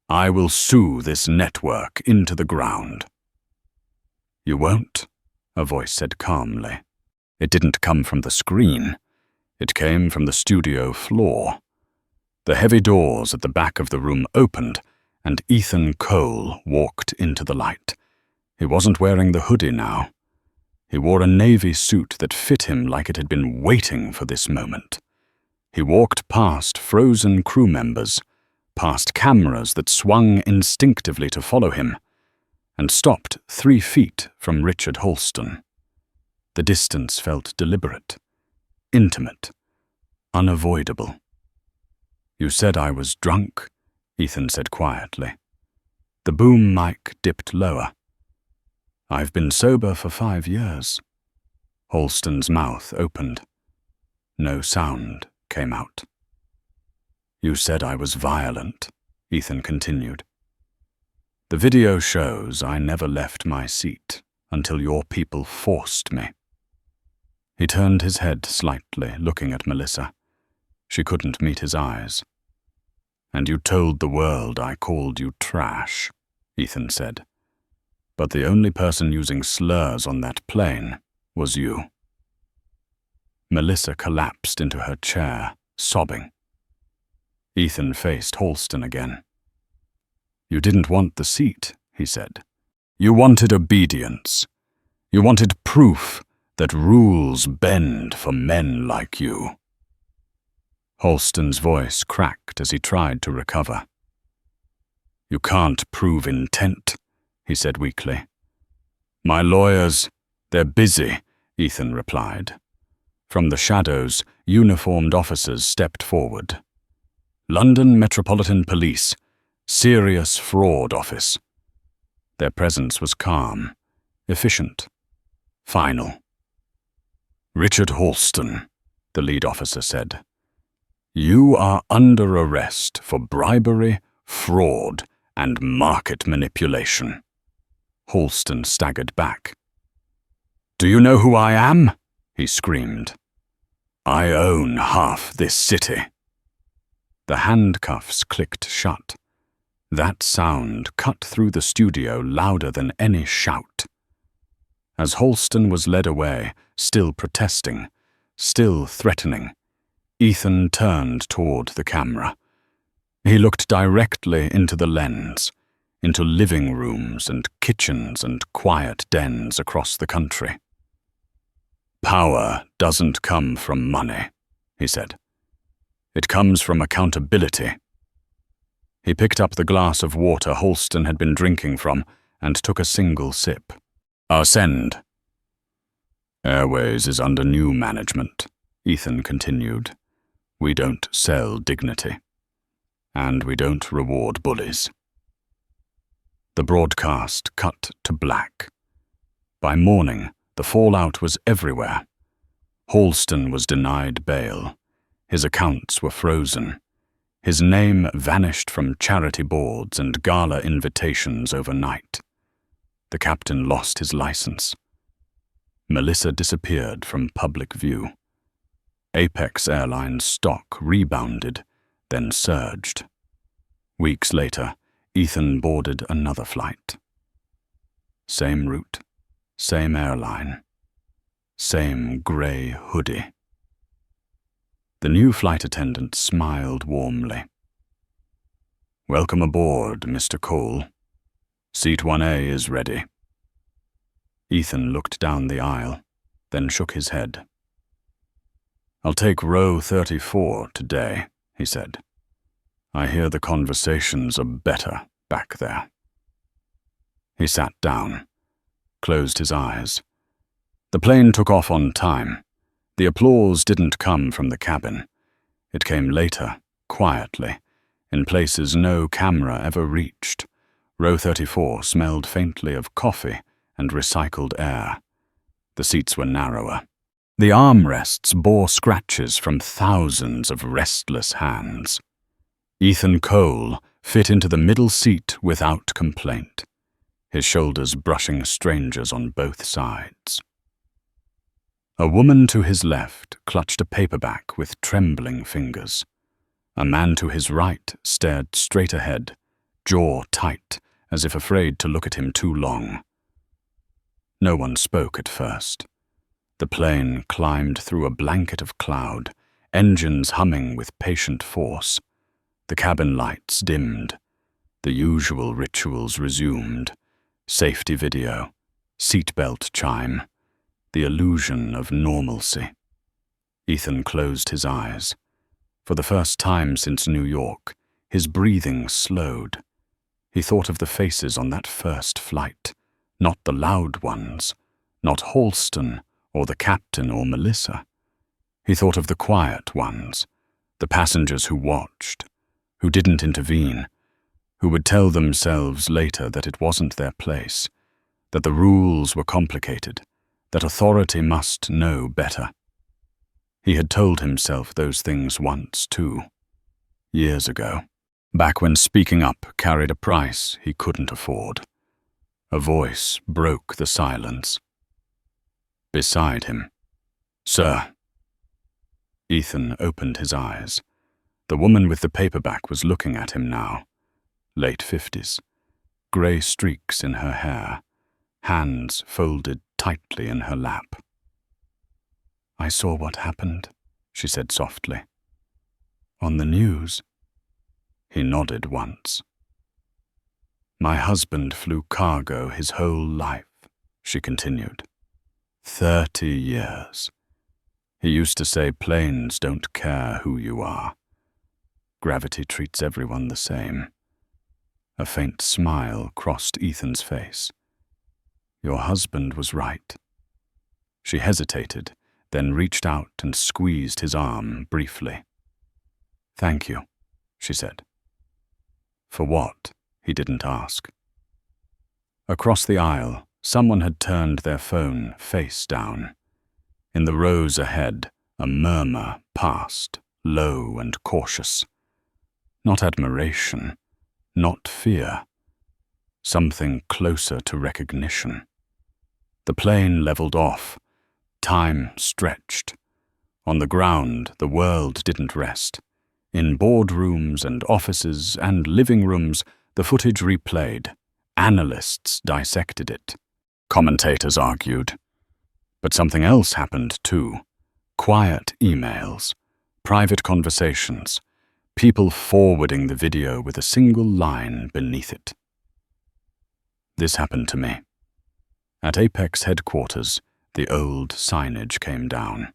"I will sue this network into the ground." "You won't," a voice said calmly. It didn't come from the screen. It came from the studio floor. The heavy doors at the back of the room opened, and Ethan Cole walked into the light. He wasn't wearing the hoodie now. He wore a navy suit that fit him like it had been waiting for this moment. He walked past frozen crew members, past cameras that swung instinctively to follow him, and stopped 3 feet from Richard Holston. The distance felt deliberate, intimate, unavoidable. "You said I was drunk," Ethan said quietly. The boom mic dipped lower. "I've been sober for 5 years. Holston's mouth opened. No sound came out. "You said I was violent," Ethan continued. "The video shows I never left my seat until your people forced me." He turned his head slightly, looking at Melissa. She couldn't meet his eyes. "And you told the world I called you trash," Ethan said. "But the only person using slurs on that plane was you." Melissa collapsed into her chair, sobbing. Ethan faced Holston again. "You didn't want the seat," he said. "You wanted obedience. You wanted proof that rules bend for men like you." Holston's voice cracked as he tried to recover. "You can't prove intent," he said weakly. "My lawyers, they're busy," Ethan replied. From the shadows, uniformed officers stepped forward. "London Metropolitan Police, Serious Fraud Office." Their presence was calm, efficient, final. "Richard Holston," the lead officer said. "You are under arrest for bribery, fraud, and market manipulation." Holston staggered back. "Do you know who I am?" he screamed. "I own half this city." The handcuffs clicked shut. That sound cut through the studio louder than any shout. As Holston was led away, still protesting, still threatening, Ethan turned toward the camera. He looked directly into the lens, into living rooms and kitchens and quiet dens across the country. "Power doesn't come from money," he said. "It comes from accountability." He picked up the glass of water Holston had been drinking from and took a single sip. "Ascend." "Airways is under new management," Ethan continued. "We don't sell dignity. And we don't reward bullies." The broadcast cut to black. By morning, the fallout was everywhere. Holston was denied bail. His accounts were frozen. His name vanished from charity boards and gala invitations overnight. The captain lost his license. Melissa disappeared from public view. Apex Airlines stock rebounded, then surged. Weeks later, Ethan boarded another flight. Same route, same airline, same grey hoodie. The new flight attendant smiled warmly. "Welcome aboard, Mr. Cole. Seat 1A is ready." Ethan looked down the aisle, then shook his head. "I'll take row 34 today," he said. "I hear the conversations are better back there." He sat down, closed his eyes. The plane took off on time. The applause didn't come from the cabin. It came later, quietly, in places no camera ever reached. Row 34 smelled faintly of coffee and recycled air. The seats were narrower. The armrests bore scratches from thousands of restless hands. Ethan Cole fit into the middle seat without complaint, his shoulders brushing strangers on both sides. A woman to his left clutched a paperback with trembling fingers. A man to his right stared straight ahead, jaw tight, as if afraid to look at him too long. No one spoke at first. The plane climbed through a blanket of cloud, engines humming with patient force. The cabin lights dimmed. The usual rituals resumed. Safety video, seatbelt chime, the illusion of normalcy. Ethan closed his eyes. For the first time since New York, his breathing slowed. He thought of the faces on that first flight, not the loud ones, not Halston or the captain or Melissa. He thought of the quiet ones, the passengers who watched, who didn't intervene, who would tell themselves later that it wasn't their place, that the rules were complicated, that authority must know better. He had told himself those things once, too, years ago, back when speaking up carried a price he couldn't afford. A voice broke the silence. Beside him, "Sir." Ethan opened his eyes. The woman with the paperback was looking at him now, late 50s, grey streaks in her hair, hands folded tightly in her lap. "I saw what happened," she said softly. "On the news?" He nodded once. "My husband flew cargo his whole life," she continued. 30 years. He used to say planes don't care who you are. Gravity treats everyone the same. A faint smile crossed Ethan's face. "Your husband was right." She hesitated, then reached out and squeezed his arm briefly. "Thank you," she said. For what, he didn't ask. Across the aisle, someone had turned their phone face down. In the rows ahead, a murmur passed, low and cautious. Not admiration, not fear. Something closer to recognition. The plane leveled off. Time stretched. On the ground, the world didn't rest. In boardrooms and offices and living rooms, the footage replayed. Analysts dissected it. Commentators argued. But something else happened too. Quiet emails, private conversations, people forwarding the video with a single line beneath it. This happened to me. At Apex headquarters, the old signage came down.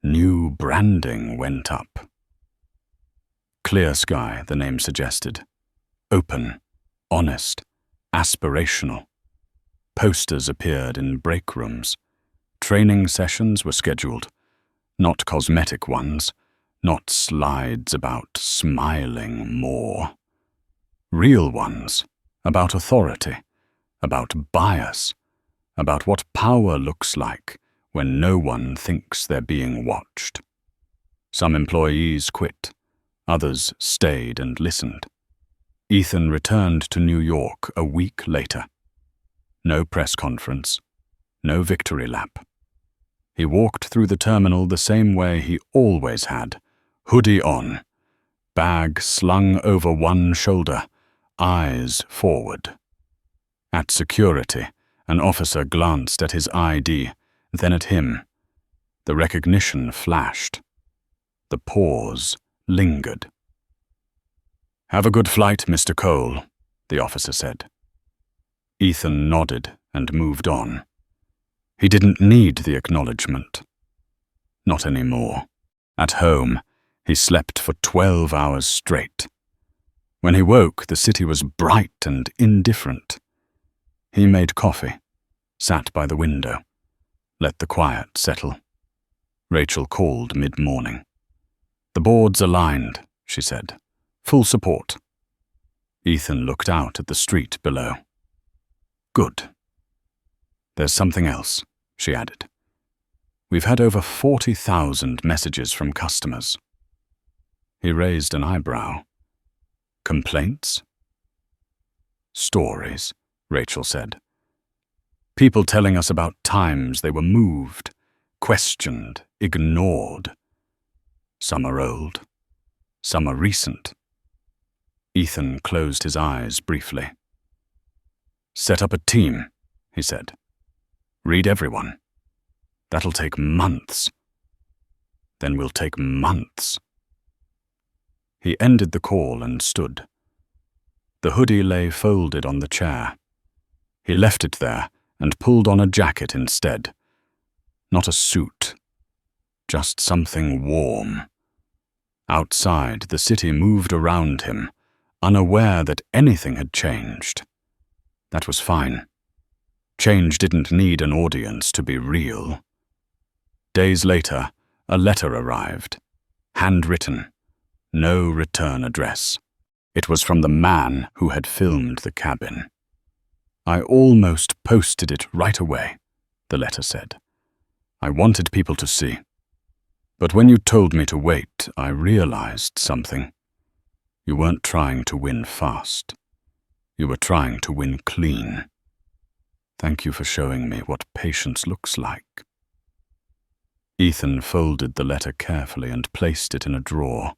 New branding went up. Clear Sky, the name suggested. Open, honest, aspirational. Posters appeared in break rooms. Training sessions were scheduled. Not cosmetic ones, not slides about smiling more. Real ones, about authority, about bias, about what power looks like when no one thinks they're being watched. Some employees quit, others stayed and listened. Ethan returned to New York a week later. No press conference, no victory lap. He walked through the terminal the same way he always had, hoodie on, bag slung over one shoulder, eyes forward. At security, an officer glanced at his ID, then at him. The recognition flashed. The pause lingered. "Have a good flight, Mr. Cole," the officer said. Ethan nodded and moved on. He didn't need the acknowledgement. Not anymore. At home, he slept for 12 hours straight. When he woke, the city was bright and indifferent. He made coffee, sat by the window, let the quiet settle. Rachel called mid-morning. "The board's aligned," she said. "Full support." Ethan looked out at the street below. "Good. There's something else," she added. "We've had over 40,000 messages from customers." He raised an eyebrow. "Complaints?" "Stories," Rachel said. "People telling us about times they were moved, questioned, ignored. Some are old. Some are recent. Ethan closed his eyes briefly. Set up a team, he said. Read everyone. That'll take months. Then we'll take months. He ended the call and stood. The hoodie lay folded on the chair. He left it there and pulled on a jacket instead. Not a suit, just something warm. Outside, the city moved around him, unaware that anything had changed. That was fine. Change didn't need an audience to be real. Days later, a letter arrived, handwritten, no return address. It was from the man who had filmed the cabin. I almost posted it right away, the letter said. I wanted people to see. But when you told me to wait, I realized something. You weren't trying to win fast. You were trying to win clean. Thank you for showing me what patience looks like. Ethan folded the letter carefully and placed it in a drawer.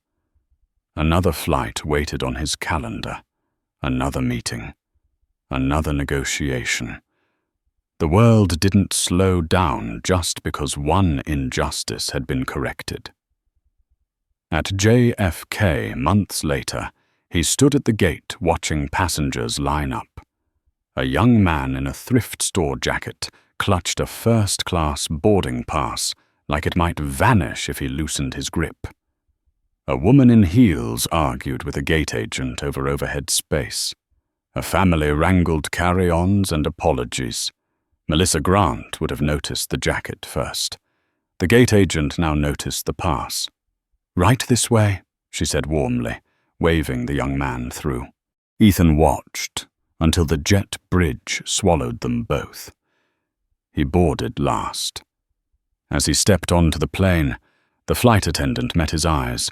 Another flight waited on his calendar. Another meeting. Another negotiation. The world didn't slow down just because one injustice had been corrected. At JFK, months later, he stood at the gate watching passengers line up. A young man in a thrift store jacket clutched a first-class boarding pass like it might vanish if he loosened his grip. A woman in heels argued with a gate agent over overhead space. A family wrangled carry-ons and apologies. Melissa Grant would have noticed the jacket first. The gate agent now noticed the pass. Right this way, she said warmly, waving the young man through. Ethan watched until the jet bridge swallowed them both. He boarded last. As he stepped onto the plane, the flight attendant met his eyes.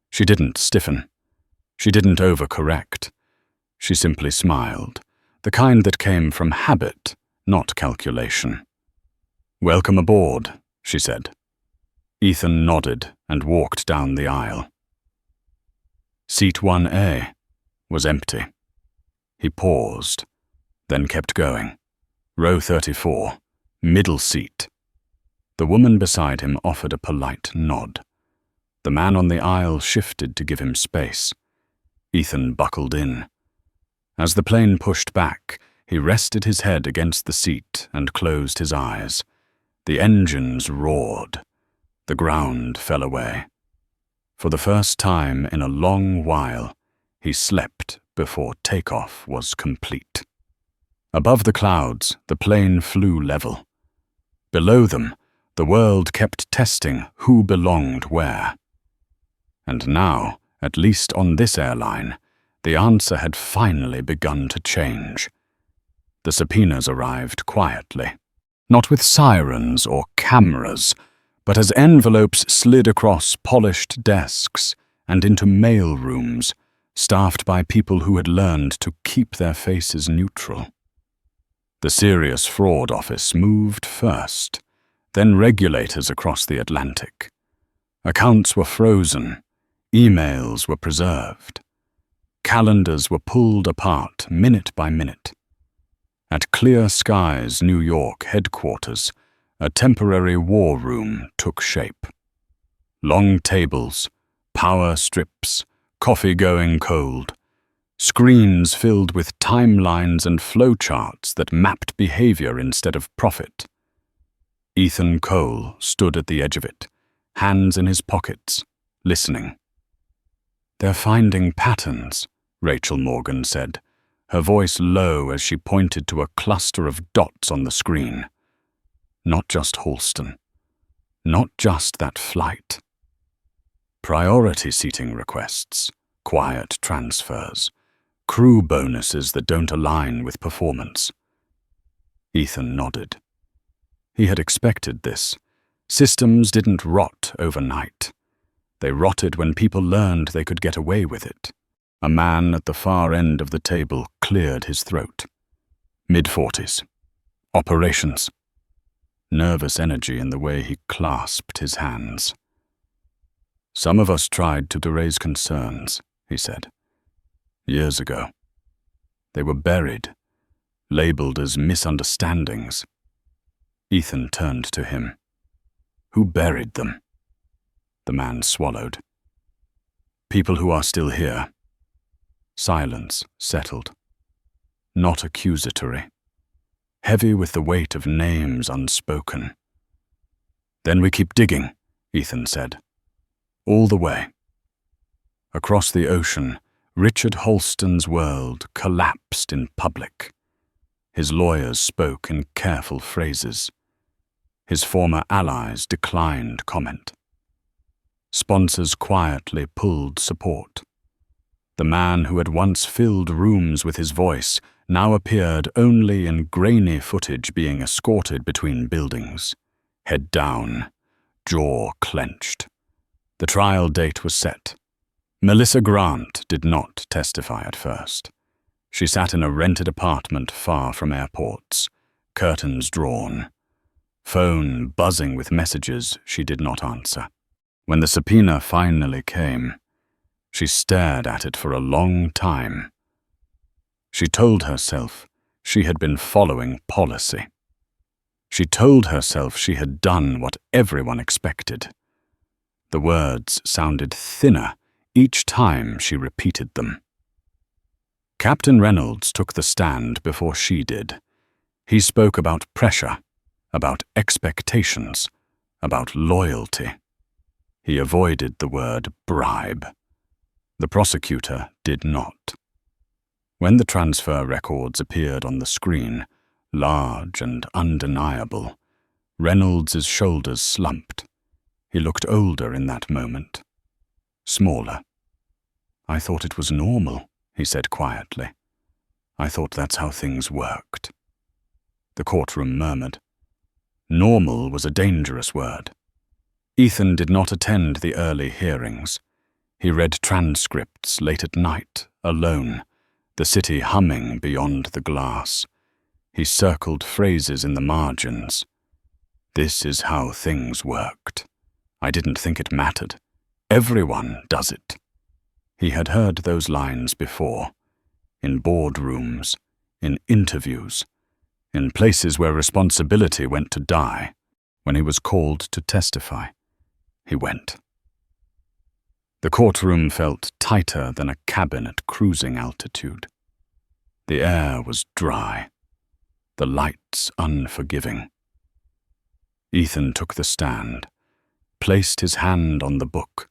She didn't stiffen. She didn't overcorrect. She simply smiled, the kind that came from habit, not calculation. Welcome aboard, she said. Ethan nodded and walked down the aisle. Seat 1A was empty. He paused, then kept going. Row 34, middle seat. The woman beside him offered a polite nod. The man on the aisle shifted to give him space. Ethan buckled in. As the plane pushed back, he rested his head against the seat and closed his eyes. The engines roared. The ground fell away. For the first time in a long while, he slept before takeoff was complete. Above the clouds, the plane flew level. Below them, the world kept testing who belonged where. And now, at least on this airline, the answer had finally begun to change. The subpoenas arrived quietly, not with sirens or cameras, but as envelopes slid across polished desks and into mail rooms, staffed by people who had learned to keep their faces neutral. The Serious Fraud Office moved first, then regulators across the Atlantic. Accounts were frozen, emails were preserved. Calendars were pulled apart minute by minute. At Clear Skies, New York headquarters, a temporary war room took shape. Long tables, power strips, coffee going cold, screens filled with timelines and flowcharts that mapped behavior instead of profit. Ethan Cole stood at the edge of it, hands in his pockets, listening. They're finding patterns, Rachel Morgan said, her voice low as she pointed to a cluster of dots on the screen. Not just Halston. Not just that flight. Priority seating requests, quiet transfers, crew bonuses that don't align with performance. Ethan nodded. He had expected this. Systems didn't rot overnight. They rotted when people learned they could get away with it. A man at the far end of the table cleared his throat. Mid-40s. Operations. Nervous energy in the way he clasped his hands. Some of us tried to raise concerns, he said. Years ago. They were buried, labeled as misunderstandings. Ethan turned to him. Who buried them? The man swallowed. People who are still here. Silence settled. Not accusatory. Heavy with the weight of names unspoken. Then we keep digging, Ethan said. All the way. Across the ocean, Richard Holston's world collapsed in public. His lawyers spoke in careful phrases. His former allies declined comment. Sponsors quietly pulled support. The man who had once filled rooms with his voice now appeared only in grainy footage being escorted between buildings, head down, jaw clenched. The trial date was set. Melissa Grant did not testify at first. She sat in a rented apartment far from airports, curtains drawn. Phone buzzing with messages she did not answer. When the subpoena finally came, she stared at it for a long time. She told herself she had been following policy. She told herself she had done what everyone expected. The words sounded thinner each time she repeated them. Captain Reynolds took the stand before she did. He spoke about pressure, about expectations, about loyalty. He avoided the word bribe. The prosecutor did not. When the transfer records appeared on the screen, large and undeniable, Reynolds's shoulders slumped. He looked older in that moment. Smaller. I thought it was normal, he said quietly. I thought that's how things worked. The courtroom murmured. Normal was a dangerous word. Ethan did not attend the early hearings. He read transcripts late at night, alone, the city humming beyond the glass. He circled phrases in the margins. This is how things worked. I didn't think it mattered. Everyone does it. He had heard those lines before, in boardrooms, in interviews, in places where responsibility went to die. When he was called to testify, he went. The courtroom felt tighter than a cabin at cruising altitude. The air was dry, the lights unforgiving. Ethan took the stand, placed his hand on the book,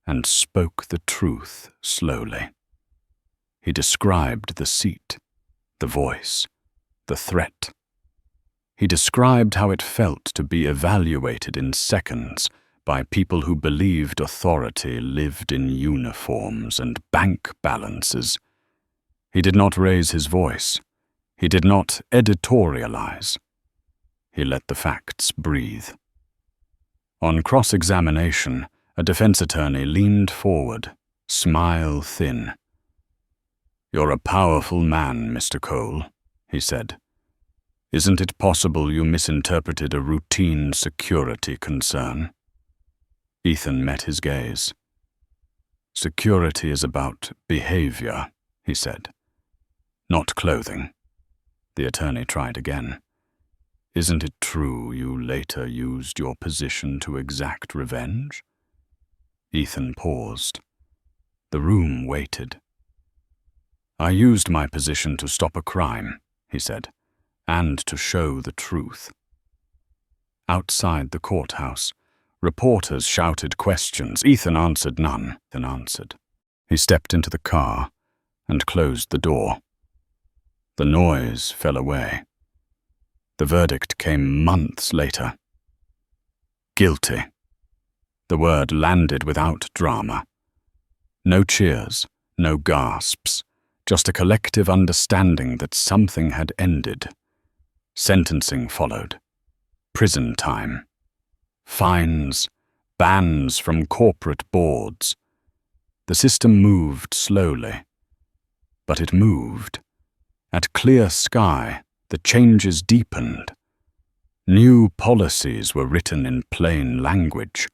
and spoke the truth slowly. He described the seat, the voice, the threat. He described how it felt to be evaluated in seconds by people who believed authority lived in uniforms and bank balances. He did not raise his voice. He did not editorialize. He let the facts breathe. On cross-examination, a defense attorney leaned forward, smile thin. You're a powerful man, Mr. Cole, he said. Isn't it possible you misinterpreted a routine security concern? Ethan met his gaze. Security is about behavior, he said. Not clothing. The attorney tried again. Isn't it true you later used your position to exact revenge? Ethan paused. The room waited. I used my position to stop a crime, he said, and to show the truth. Outside the courthouse, reporters shouted questions. Ethan answered none. He stepped into the car and closed the door. The noise fell away. The verdict came months later. Guilty. The word landed without drama. No cheers, no gasps, just a collective understanding that something had ended. Sentencing followed. Prison time. Fines, bans from corporate boards. The system moved slowly. But it moved. At clear sky, the changes deepened. New policies were written in plain language.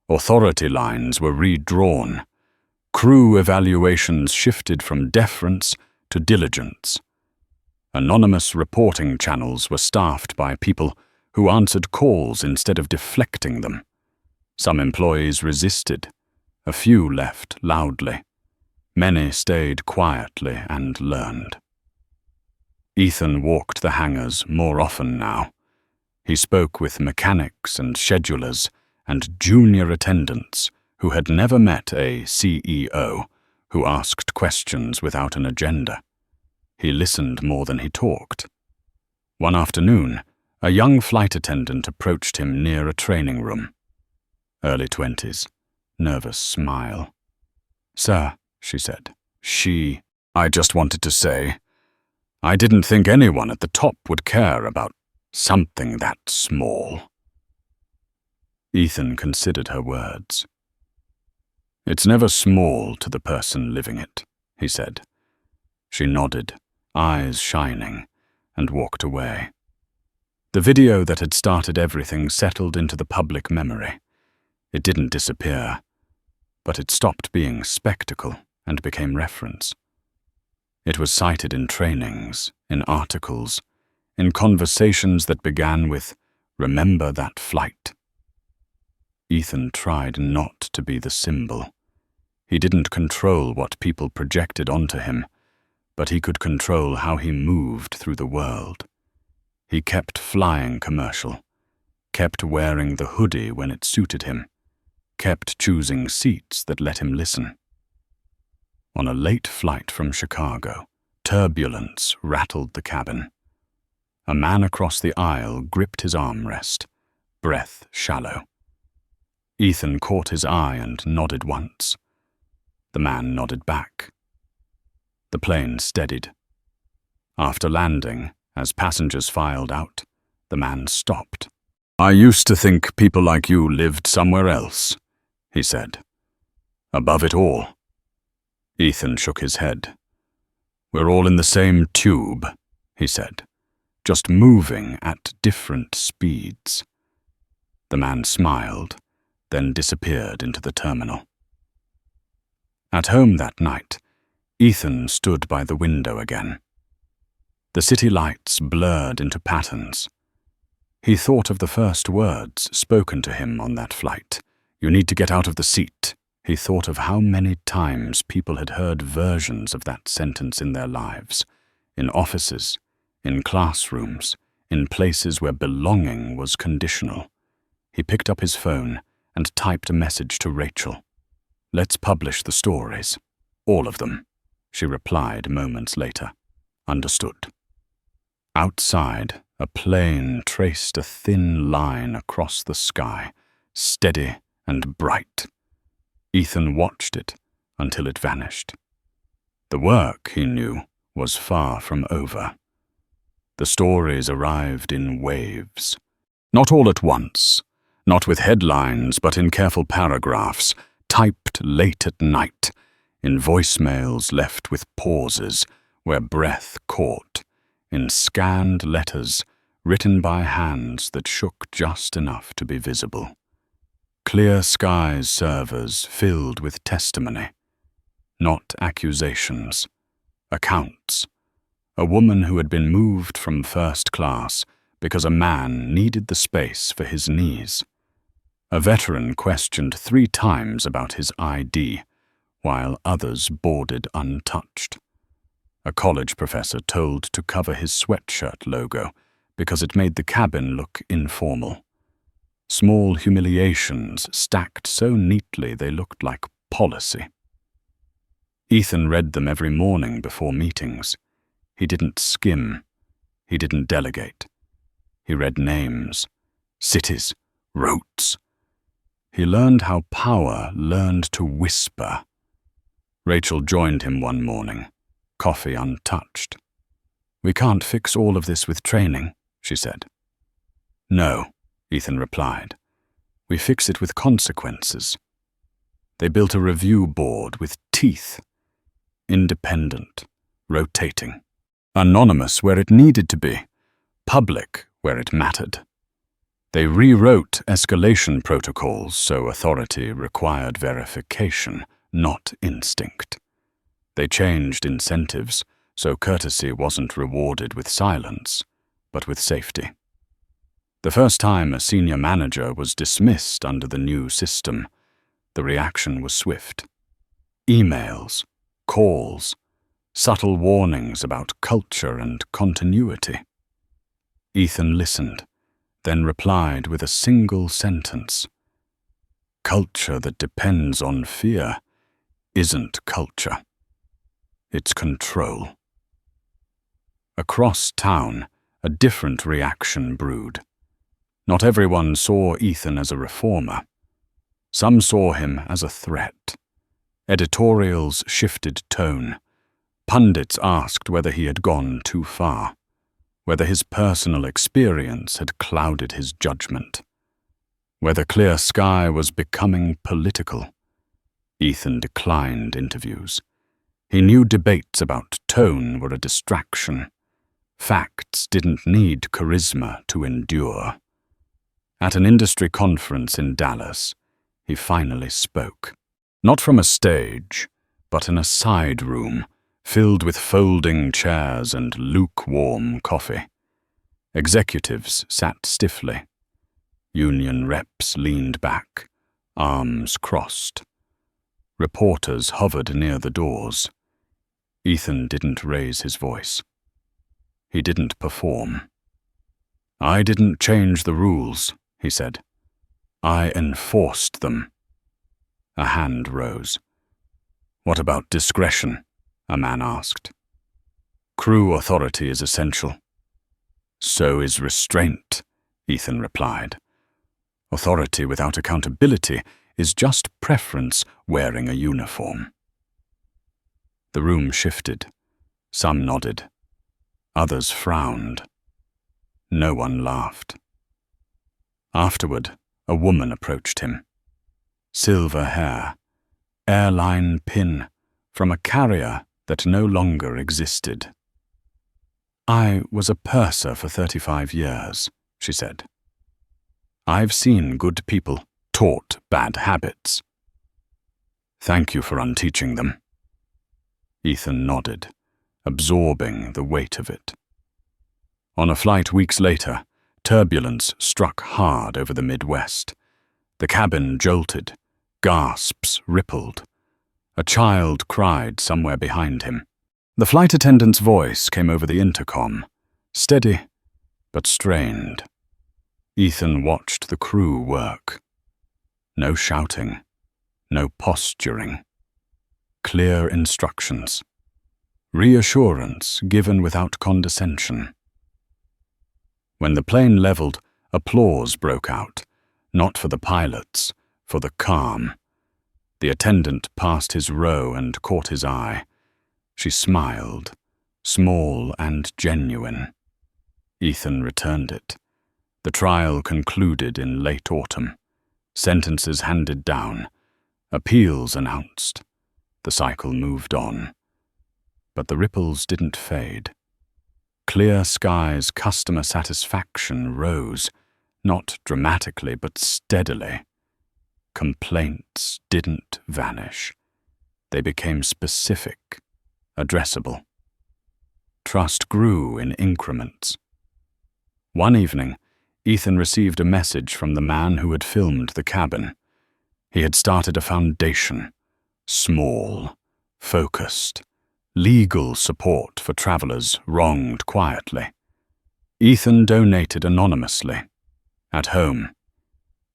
Authority lines were redrawn. Crew evaluations shifted from deference to diligence. Anonymous reporting channels were staffed by people who answered calls instead of deflecting them. Some employees resisted. A few left loudly. Many stayed quietly and learned. Ethan walked the hangars more often now. He spoke with mechanics and schedulers and junior attendants who had never met a CEO who asked questions without an agenda. He listened more than he talked. One afternoon, a young flight attendant approached him near a training room. Early 20s, nervous smile. "Sir," she said. I just wanted to say, I didn't think anyone at the top would care about something that small. Ethan considered her words. "It's never small to the person living it," he said. She nodded, eyes shining, and walked away. The video that had started everything settled into the public memory. It didn't disappear, but it stopped being spectacle and became reference. It was cited in trainings, in articles, in conversations that began with, "Remember that flight." Ethan tried not to be the symbol. He didn't control what people projected onto him, but he could control how he moved through the world. He kept flying commercial, kept wearing the hoodie when it suited him, kept choosing seats that let him listen. On a late flight from Chicago, turbulence rattled the cabin. A man across the aisle gripped his armrest, breath shallow. Ethan caught his eye and nodded once. The man nodded back. The plane steadied. After landing, as passengers filed out, the man stopped. "I used to think people like you lived somewhere else," he said. "Above it all." Ethan shook his head. "We're all in the same tube," he said, "just moving at different speeds." The man smiled, then disappeared into the terminal. At home that night, Ethan stood by the window again. The city lights blurred into patterns. He thought of the first words spoken to him on that flight. "You need to get out of the seat." He thought of how many times people had heard versions of that sentence in their lives, in offices, in classrooms, in places where belonging was conditional. He picked up his phone and typed a message to Rachel. "Let's publish the stories. All of them," she replied moments later. "Understood." Outside, a plane traced a thin line across the sky, steady and bright. Ethan watched it until it vanished. The work, he knew, was far from over. The stories arrived in waves. Not all at once, not with headlines, but in careful paragraphs, typed late at night, in voicemails left with pauses where breath caught, in scanned letters written by hands that shook just enough to be visible. Clear skies servers filled with testimony, not accusations, accounts. A woman who had been moved from first class because a man needed the space for his knees. A veteran questioned 3 times about his ID, while others boarded untouched. A college professor told to cover his sweatshirt logo because it made the cabin look informal. Small humiliations stacked so neatly they looked like policy. Ethan read them every morning before meetings. He didn't skim. He didn't delegate. He read names, cities, routes. He learned how power learned to whisper. Rachel joined him one morning, coffee untouched. "We can't fix all of this with training," she said. "No," Ethan replied. "We fix it with consequences." They built a review board with teeth. Independent, rotating. Anonymous where it needed to be. Public where it mattered. They rewrote escalation protocols so authority required verification, not instinct. They changed incentives so courtesy wasn't rewarded with silence, but with safety. The first time a senior manager was dismissed under the new system, the reaction was swift. Emails, calls, subtle warnings about culture and continuity. Ethan listened, then replied with a single sentence. Culture that depends on fear isn't culture. It's control. Across town, a different reaction brewed. Not everyone saw Ethan as a reformer. Some saw him as a threat. Editorials shifted tone. Pundits asked whether he had gone too far, whether his personal experience had clouded his judgment, whether Clear Sky was becoming political. Ethan declined interviews. He knew debates about tone were a distraction. Facts didn't need charisma to endure. At an industry conference in Dallas, he finally spoke. Not from a stage, but in a side room filled with folding chairs and lukewarm coffee. Executives sat stiffly. Union reps leaned back, arms crossed. Reporters hovered near the doors. Ethan didn't raise his voice. He didn't perform. I didn't change the rules, he said. I enforced them. A hand rose. What about discretion? A man asked. Crew authority is essential. So is restraint, Ethan replied. Authority without accountability is just preference wearing a uniform. The room shifted. Some nodded. Others frowned. No one laughed. Afterward, a woman approached him. Silver hair, airline pin from a carrier that no longer existed. I was a purser for 35 years, she said. I've seen good people taught bad habits. Thank you for unteaching them. Ethan nodded, absorbing the weight of it. On a flight weeks later, turbulence struck hard over the Midwest. The cabin jolted, gasps rippled. A child cried somewhere behind him. The flight attendant's voice came over the intercom, steady but strained. Ethan watched the crew work. No shouting, no posturing. Clear instructions. Reassurance given without condescension. When the plane leveled, applause broke out, not for the pilots, for the calm. The attendant passed his row and caught his eye. She smiled, small and genuine. Ethan returned it. The trial concluded in late autumn. Sentences handed down. Appeals announced. The cycle moved on. But the ripples didn't fade. Clear Sky's customer satisfaction rose, not dramatically but steadily. Complaints didn't vanish. They became specific, addressable. Trust grew in increments. One evening, Ethan received a message from the man who had filmed the cabin. He had started a foundation, small, focused, legal support for travelers wronged quietly. Ethan donated anonymously. At home,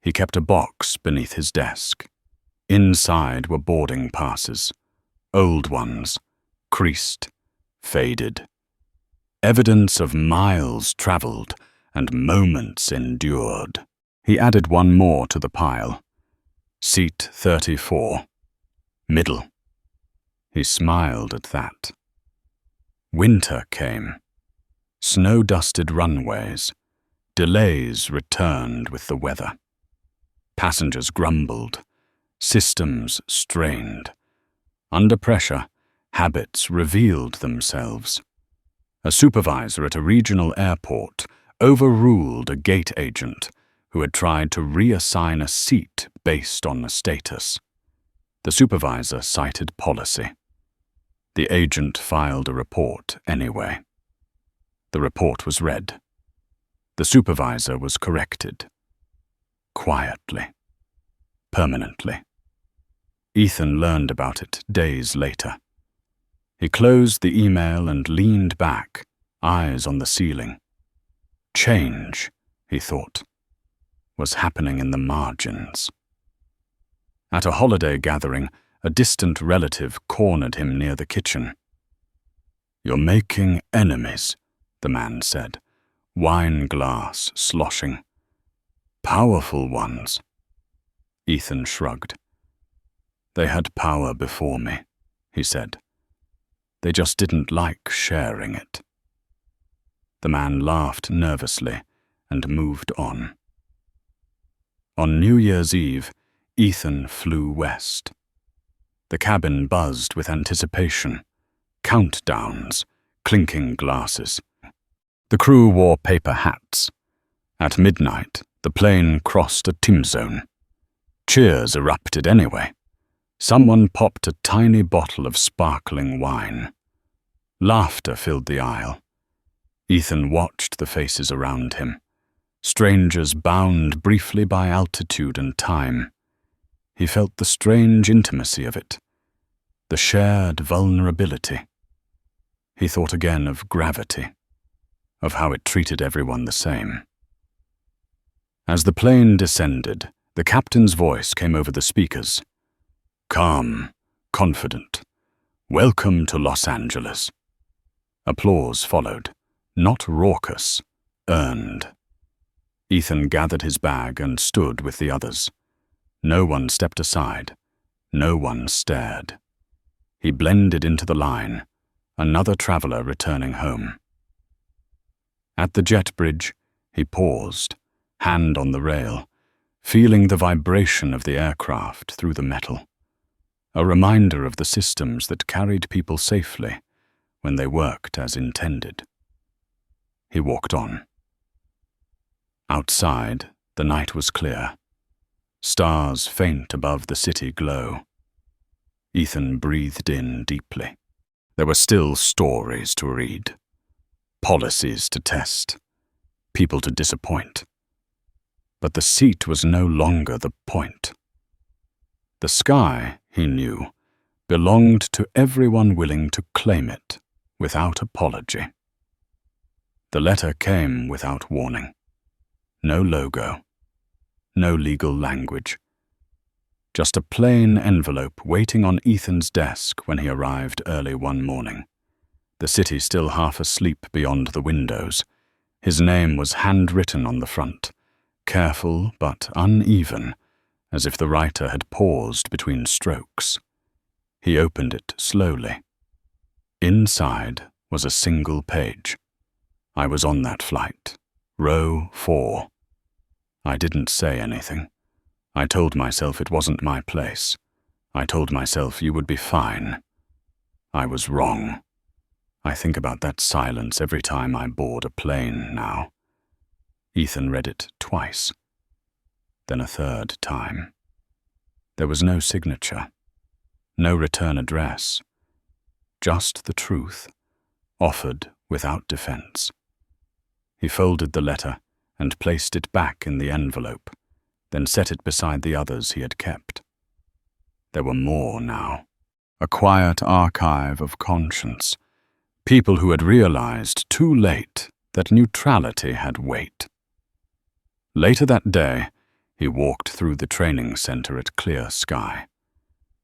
he kept a box beneath his desk. Inside were boarding passes, old ones, creased, faded. Evidence of miles traveled and moments endured. He added one more to the pile. Seat 34. Middle. He smiled at that. Winter came. Snow-dusted runways. Delays returned with the weather. Passengers grumbled. Systems strained. Under pressure, habits revealed themselves. A supervisor at a regional airport overruled a gate agent who had tried to reassign a seat based on a status. The supervisor cited policy. The agent filed a report anyway. The report was read. The supervisor was corrected. Quietly. Permanently. Ethan learned about it days later. He closed the email and leaned back, eyes on the ceiling. Change, he thought, was happening in the margins. At a holiday gathering, a distant relative cornered him near the kitchen. "You're making enemies," the man said, wine glass sloshing. "Powerful ones." Ethan shrugged. "They had power before me," he said. "They just didn't like sharing it." The man laughed nervously and moved on. On New Year's Eve, Ethan flew west. The cabin buzzed with anticipation, countdowns, clinking glasses. The crew wore paper hats. At midnight, the plane crossed a time zone. Cheers erupted anyway. Someone popped a tiny bottle of sparkling wine. Laughter filled the aisle. Ethan watched the faces around him. Strangers bound briefly by altitude and time. He felt the strange intimacy of it, the shared vulnerability. He thought again of gravity, of how it treated everyone the same. As the plane descended, the captain's voice came over the speakers. Calm, confident. Welcome to Los Angeles. Applause followed, not raucous, earned. Ethan gathered his bag and stood with the others. No one stepped aside. No one stared. He blended into the line, another traveler returning home. At the jet bridge, he paused, hand on the rail, feeling the vibration of the aircraft through the metal. A reminder of the systems that carried people safely when they worked as intended. He walked on. Outside, the night was clear. Stars faint above the city glow. Ethan breathed in deeply. There were still stories to read, policies to test, people to disappoint. But the seat was no longer the point. The sky, he knew, belonged to everyone willing to claim it without apology. The letter came without warning. No logo, no legal language. Just a plain envelope waiting on Ethan's desk when he arrived early one morning. The city still half asleep beyond the windows. His name was handwritten on the front, careful but uneven, as if the writer had paused between strokes. He opened it slowly. Inside was a single page. I was on that flight, row 4. I didn't say anything. I told myself it wasn't my place. I told myself you would be fine. I was wrong. I think about that silence every time I board a plane now. Ethan read it twice, then a third time. There was no signature, no return address, just the truth, offered without defense. He folded the letter and placed it back in the envelope, then set it beside the others he had kept. There were more now, a quiet archive of conscience, people who had realized too late that neutrality had weight. Later that day, he walked through the training center at clear sky.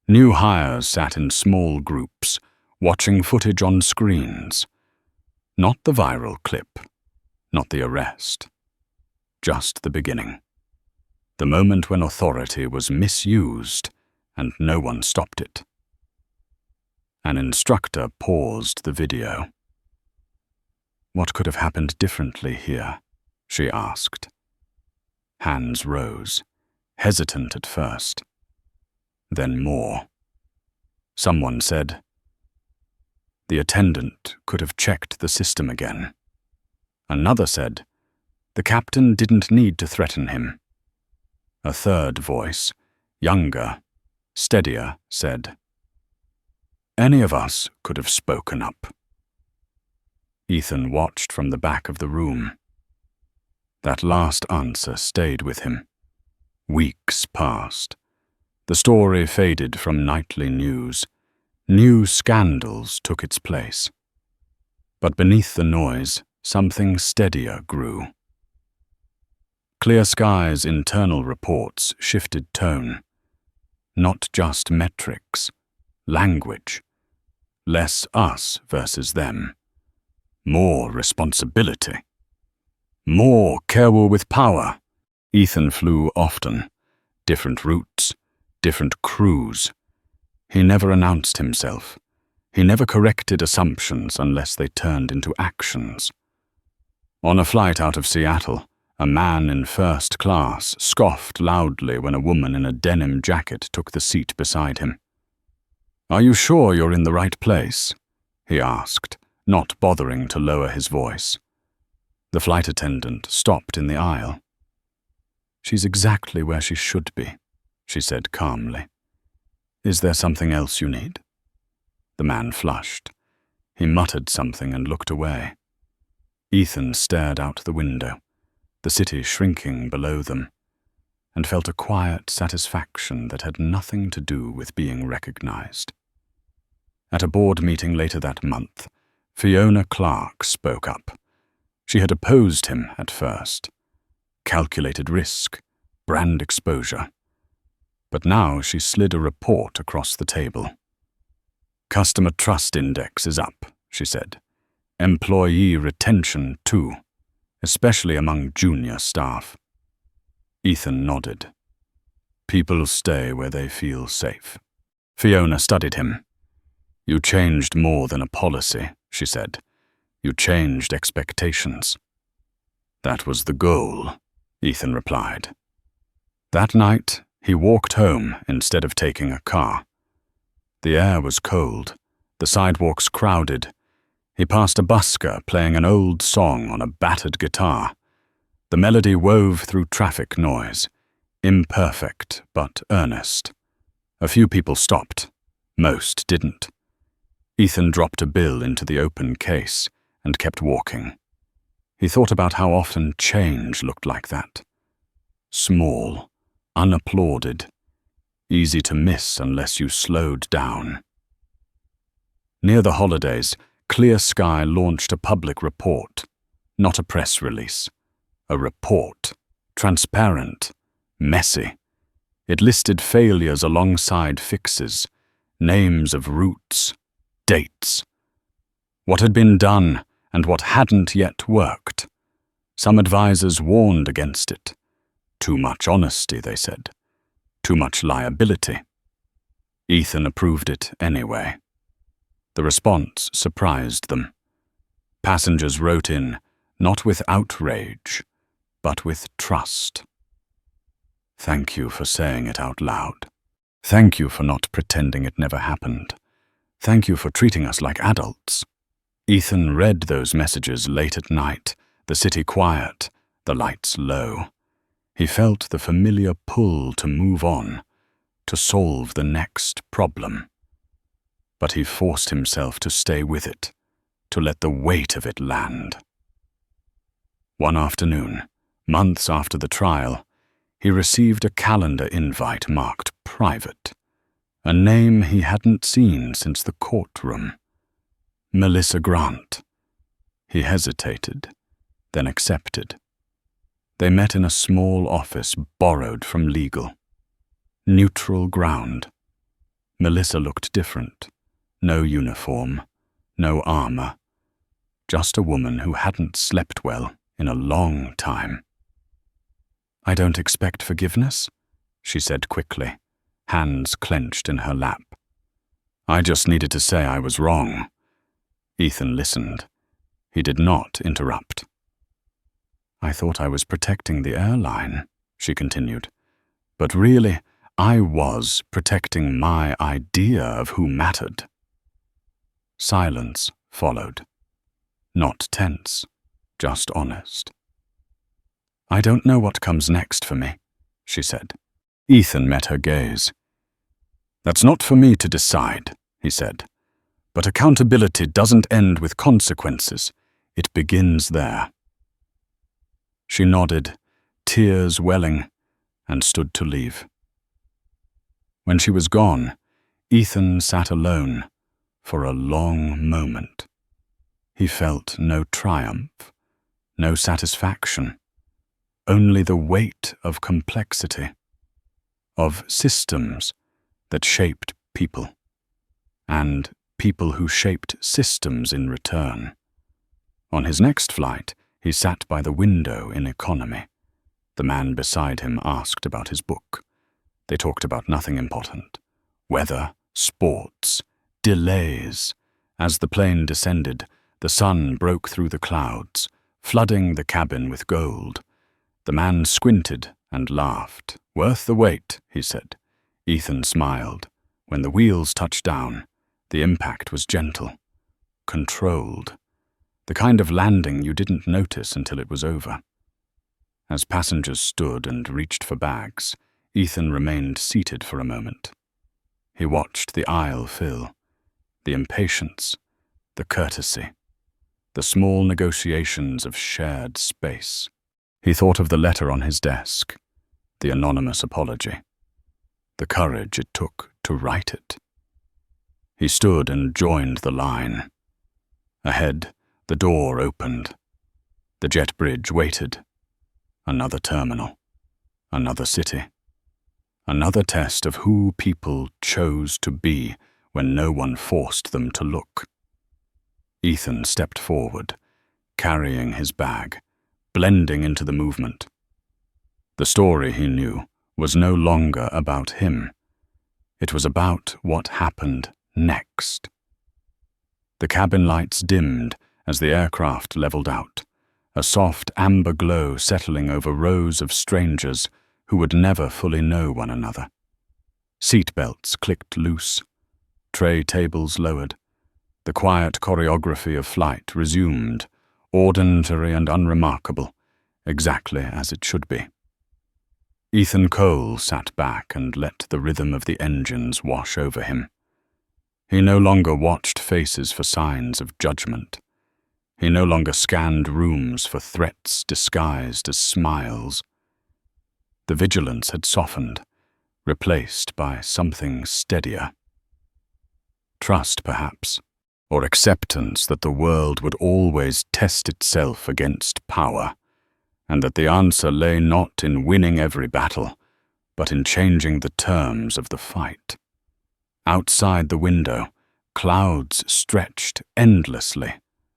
New hires sat in small groups, watching footage on screens. Not the viral clip, not the arrest. Just the beginning. The moment when authority was misused and no one stopped it. An instructor paused the video. "What could have happened differently here?" she asked. Hands rose, hesitant at first. Then more. Someone said, "The attendant could have checked the system again." Another said, The captain didn't need to threaten him. A third voice, younger, steadier, said, "Any of us could have spoken up." Ethan watched from the back of the room. That last answer stayed with him. Weeks passed. The story faded from nightly news. New scandals took its place. But beneath the noise, something steadier grew. Clear Sky's internal reports shifted tone. Not just metrics, language. Less us versus them. More responsibility. More careful with power. Ethan flew often. Different routes, different crews. He never announced himself. He never corrected assumptions unless they turned into actions. On a flight out of Seattle, a man in first class scoffed loudly when a woman in a denim jacket took the seat beside him. "Are you sure you're in the right place?" he asked, not bothering to lower his voice. The flight attendant stopped in the aisle. "She's exactly where she should be," she said calmly. "Is there something else you need?" The man flushed. He muttered something and looked away. Ethan stared out the window, the city shrinking below them, and felt a quiet satisfaction that had nothing to do with being recognized. At a board meeting later that month, Fiona Clark spoke up. She had opposed him at first. Calculated risk, brand exposure. But now she slid a report across the table. "Customer trust index is up," she said. "Employee retention too, especially among junior staff." Ethan nodded. "People stay where they feel safe." Fiona studied him. "You changed more than a policy," she said. "You changed expectations." "That was the goal," Ethan replied. That night, he walked home instead of taking a car. The air was cold, the sidewalks crowded. He passed a busker playing an old song on a battered guitar. The melody wove through traffic noise, imperfect but earnest. A few people stopped. Most didn't. Ethan dropped a bill into the open case and kept walking. He thought about how often change looked like that. Small, unapplauded, easy to miss unless you slowed down. Near the holidays, Clear Sky launched a public report, not a press release. A report, transparent, messy. It listed failures alongside fixes, names of routes, dates. What had been done and what hadn't yet worked. Some advisors warned against it. Too much honesty, they said. Too much liability. Ethan approved it anyway. The response surprised them. Passengers wrote in, not with outrage, but with trust. "Thank you for saying it out loud. Thank you for not pretending it never happened. Thank you for treating us like adults." Ethan read those messages late at night, the city quiet, the lights low. He felt the familiar pull to move on, to solve the next problem. But he forced himself to stay with it, to let the weight of it land. One afternoon, months after the trial, he received a calendar invite marked private, a name he hadn't seen since the courtroom. Melissa Grant. He hesitated, then accepted. They met in a small office borrowed from legal. Neutral ground. Melissa looked different. No uniform, no armor. Just a woman who hadn't slept well in a long time. "I don't expect forgiveness," she said quickly, hands clenched in her lap. "I just needed to say I was wrong." Ethan listened. He did not interrupt. "I thought I was protecting the airline," she continued. "But really, I was protecting my idea of who mattered." Silence followed. Not tense, just honest. "I don't know what comes next for me," she said. Ethan met her gaze. "That's not for me to decide," he said. "But accountability doesn't end with consequences. It begins there." She nodded, tears welling, and stood to leave. When she was gone, Ethan sat alone for a long moment. He felt no triumph, no satisfaction, only the weight of complexity, of systems that shaped people, and people who shaped systems in return. On his next flight, he sat by the window in economy. The man beside him asked about his book. They talked about nothing important. Weather, sports, delays. As the plane descended, the sun broke through the clouds, flooding the cabin with gold. The man squinted and laughed. "Worth the wait," he said. Ethan smiled. When the wheels touched down, the impact was gentle, controlled, the kind of landing you didn't notice until it was over. As passengers stood and reached for bags, Ethan remained seated for a moment. He watched the aisle fill, the impatience, the courtesy, the small negotiations of shared space. He thought of the letter on his desk, the anonymous apology, the courage it took to write it. He stood and joined the line. Ahead, the door opened. The jet bridge waited. Another terminal, another city, another test of who people chose to be when no one forced them to look. Ethan stepped forward, carrying his bag, blending into the movement. The story, he knew, was no longer about him. It was about what happened next. The cabin lights dimmed as the aircraft leveled out, a soft amber glow settling over rows of strangers who would never fully know one another. Seat belts clicked loose, tray tables lowered. The quiet choreography of flight resumed, ordinary and unremarkable, exactly as it should be. Ethan Cole sat back and let the rhythm of the engines wash over him. He no longer watched faces for signs of judgment. He no longer scanned rooms for threats disguised as smiles. The vigilance had softened, replaced by something steadier. Trust, perhaps, or acceptance that the world would always test itself against power, and that the answer lay not in winning every battle, but in changing the terms of the fight. Outside the window, clouds stretched endlessly,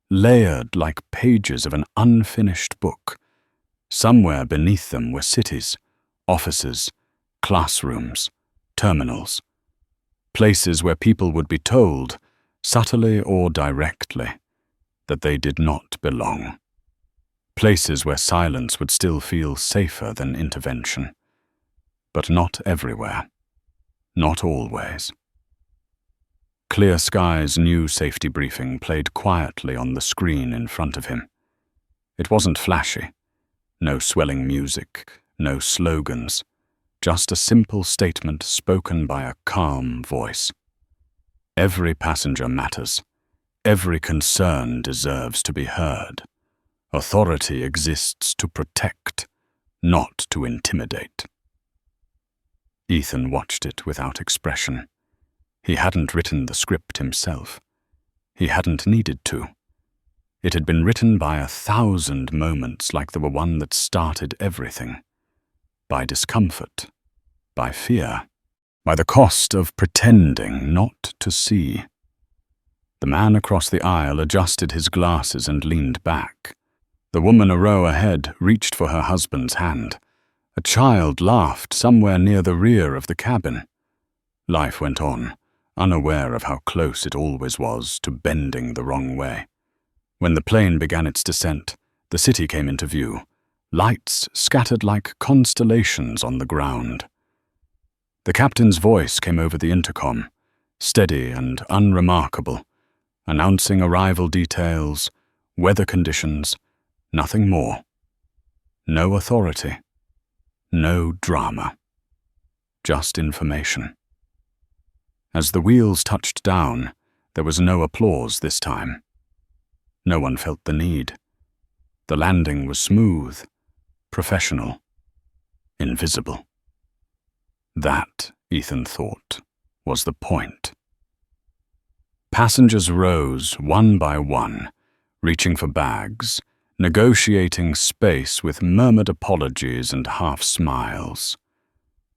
layered like pages of an unfinished book. Somewhere beneath them were cities, offices, classrooms, terminals, places where people would be told, subtly or directly, that they did not belong. Places where silence would still feel safer than intervention. But not everywhere. Not always. Clear Sky's new safety briefing played quietly on the screen in front of him. It wasn't flashy. No swelling music, no slogans, just a simple statement spoken by a calm voice. Every passenger matters. Every concern deserves to be heard. Authority exists to protect, not to intimidate. Ethan watched it without expression. He hadn't written the script himself. He hadn't needed to. It had been written by 1,000 moments like the one that started everything. By discomfort, by fear, by the cost of pretending not to see. The man across the aisle adjusted his glasses and leaned back. The woman a row ahead reached for her husband's hand. A child laughed somewhere near the rear of the cabin. Life went on, unaware of how close it always was to bending the wrong way. When the plane began its descent, the city came into view, lights scattered like constellations on the ground. The captain's voice came over the intercom, steady and unremarkable, announcing arrival details, weather conditions, nothing more. No authority. No drama. Just information. As the wheels touched down, there was no applause this time. No one felt the need. The landing was smooth, professional, invisible. That, Ethan thought, was the point. Passengers rose one by one, reaching for bags, negotiating space with murmured apologies and half smiles.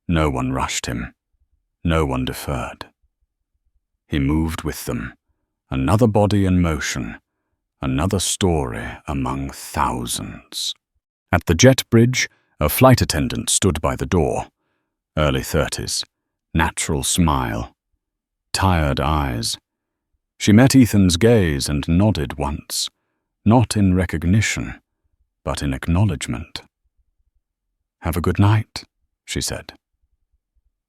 No one rushed him. No one deferred. He moved with them, another body in motion, another story among thousands. At the jet bridge, a flight attendant stood by the door. Early 30s, natural smile, tired eyes. She met Ethan's gaze and nodded once, not in recognition, but in acknowledgement. "Have a good night," she said.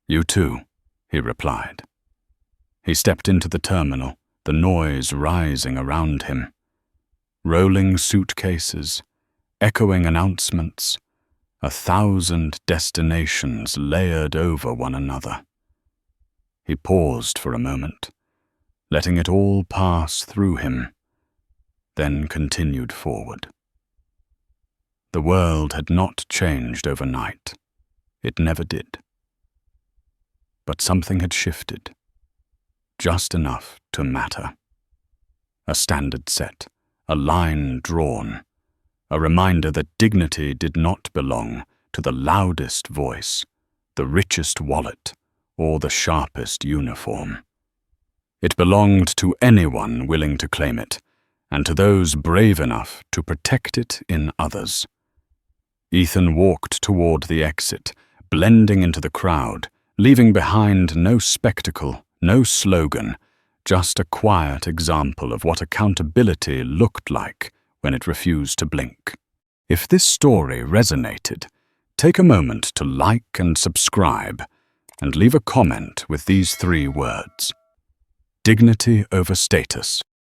"You too," he replied. He stepped into the terminal, the noise rising around him. Rolling suitcases, echoing announcements, 1,000 destinations layered over one another. He paused for a moment, letting it all pass through him, then continued forward. The world had not changed overnight. It never did. But something had shifted, just enough to matter. A standard set, a line drawn, a reminder that dignity did not belong to the loudest voice, the richest wallet, or the sharpest uniform. It belonged to anyone willing to claim it, and to those brave enough to protect it in others. Ethan walked toward the exit, blending into the crowd, leaving behind no spectacle, no slogan, just a quiet example of what accountability looked like when it refused to blink. If this story resonated, take a moment to like and subscribe, and leave a comment with these 3 words: dignity over status.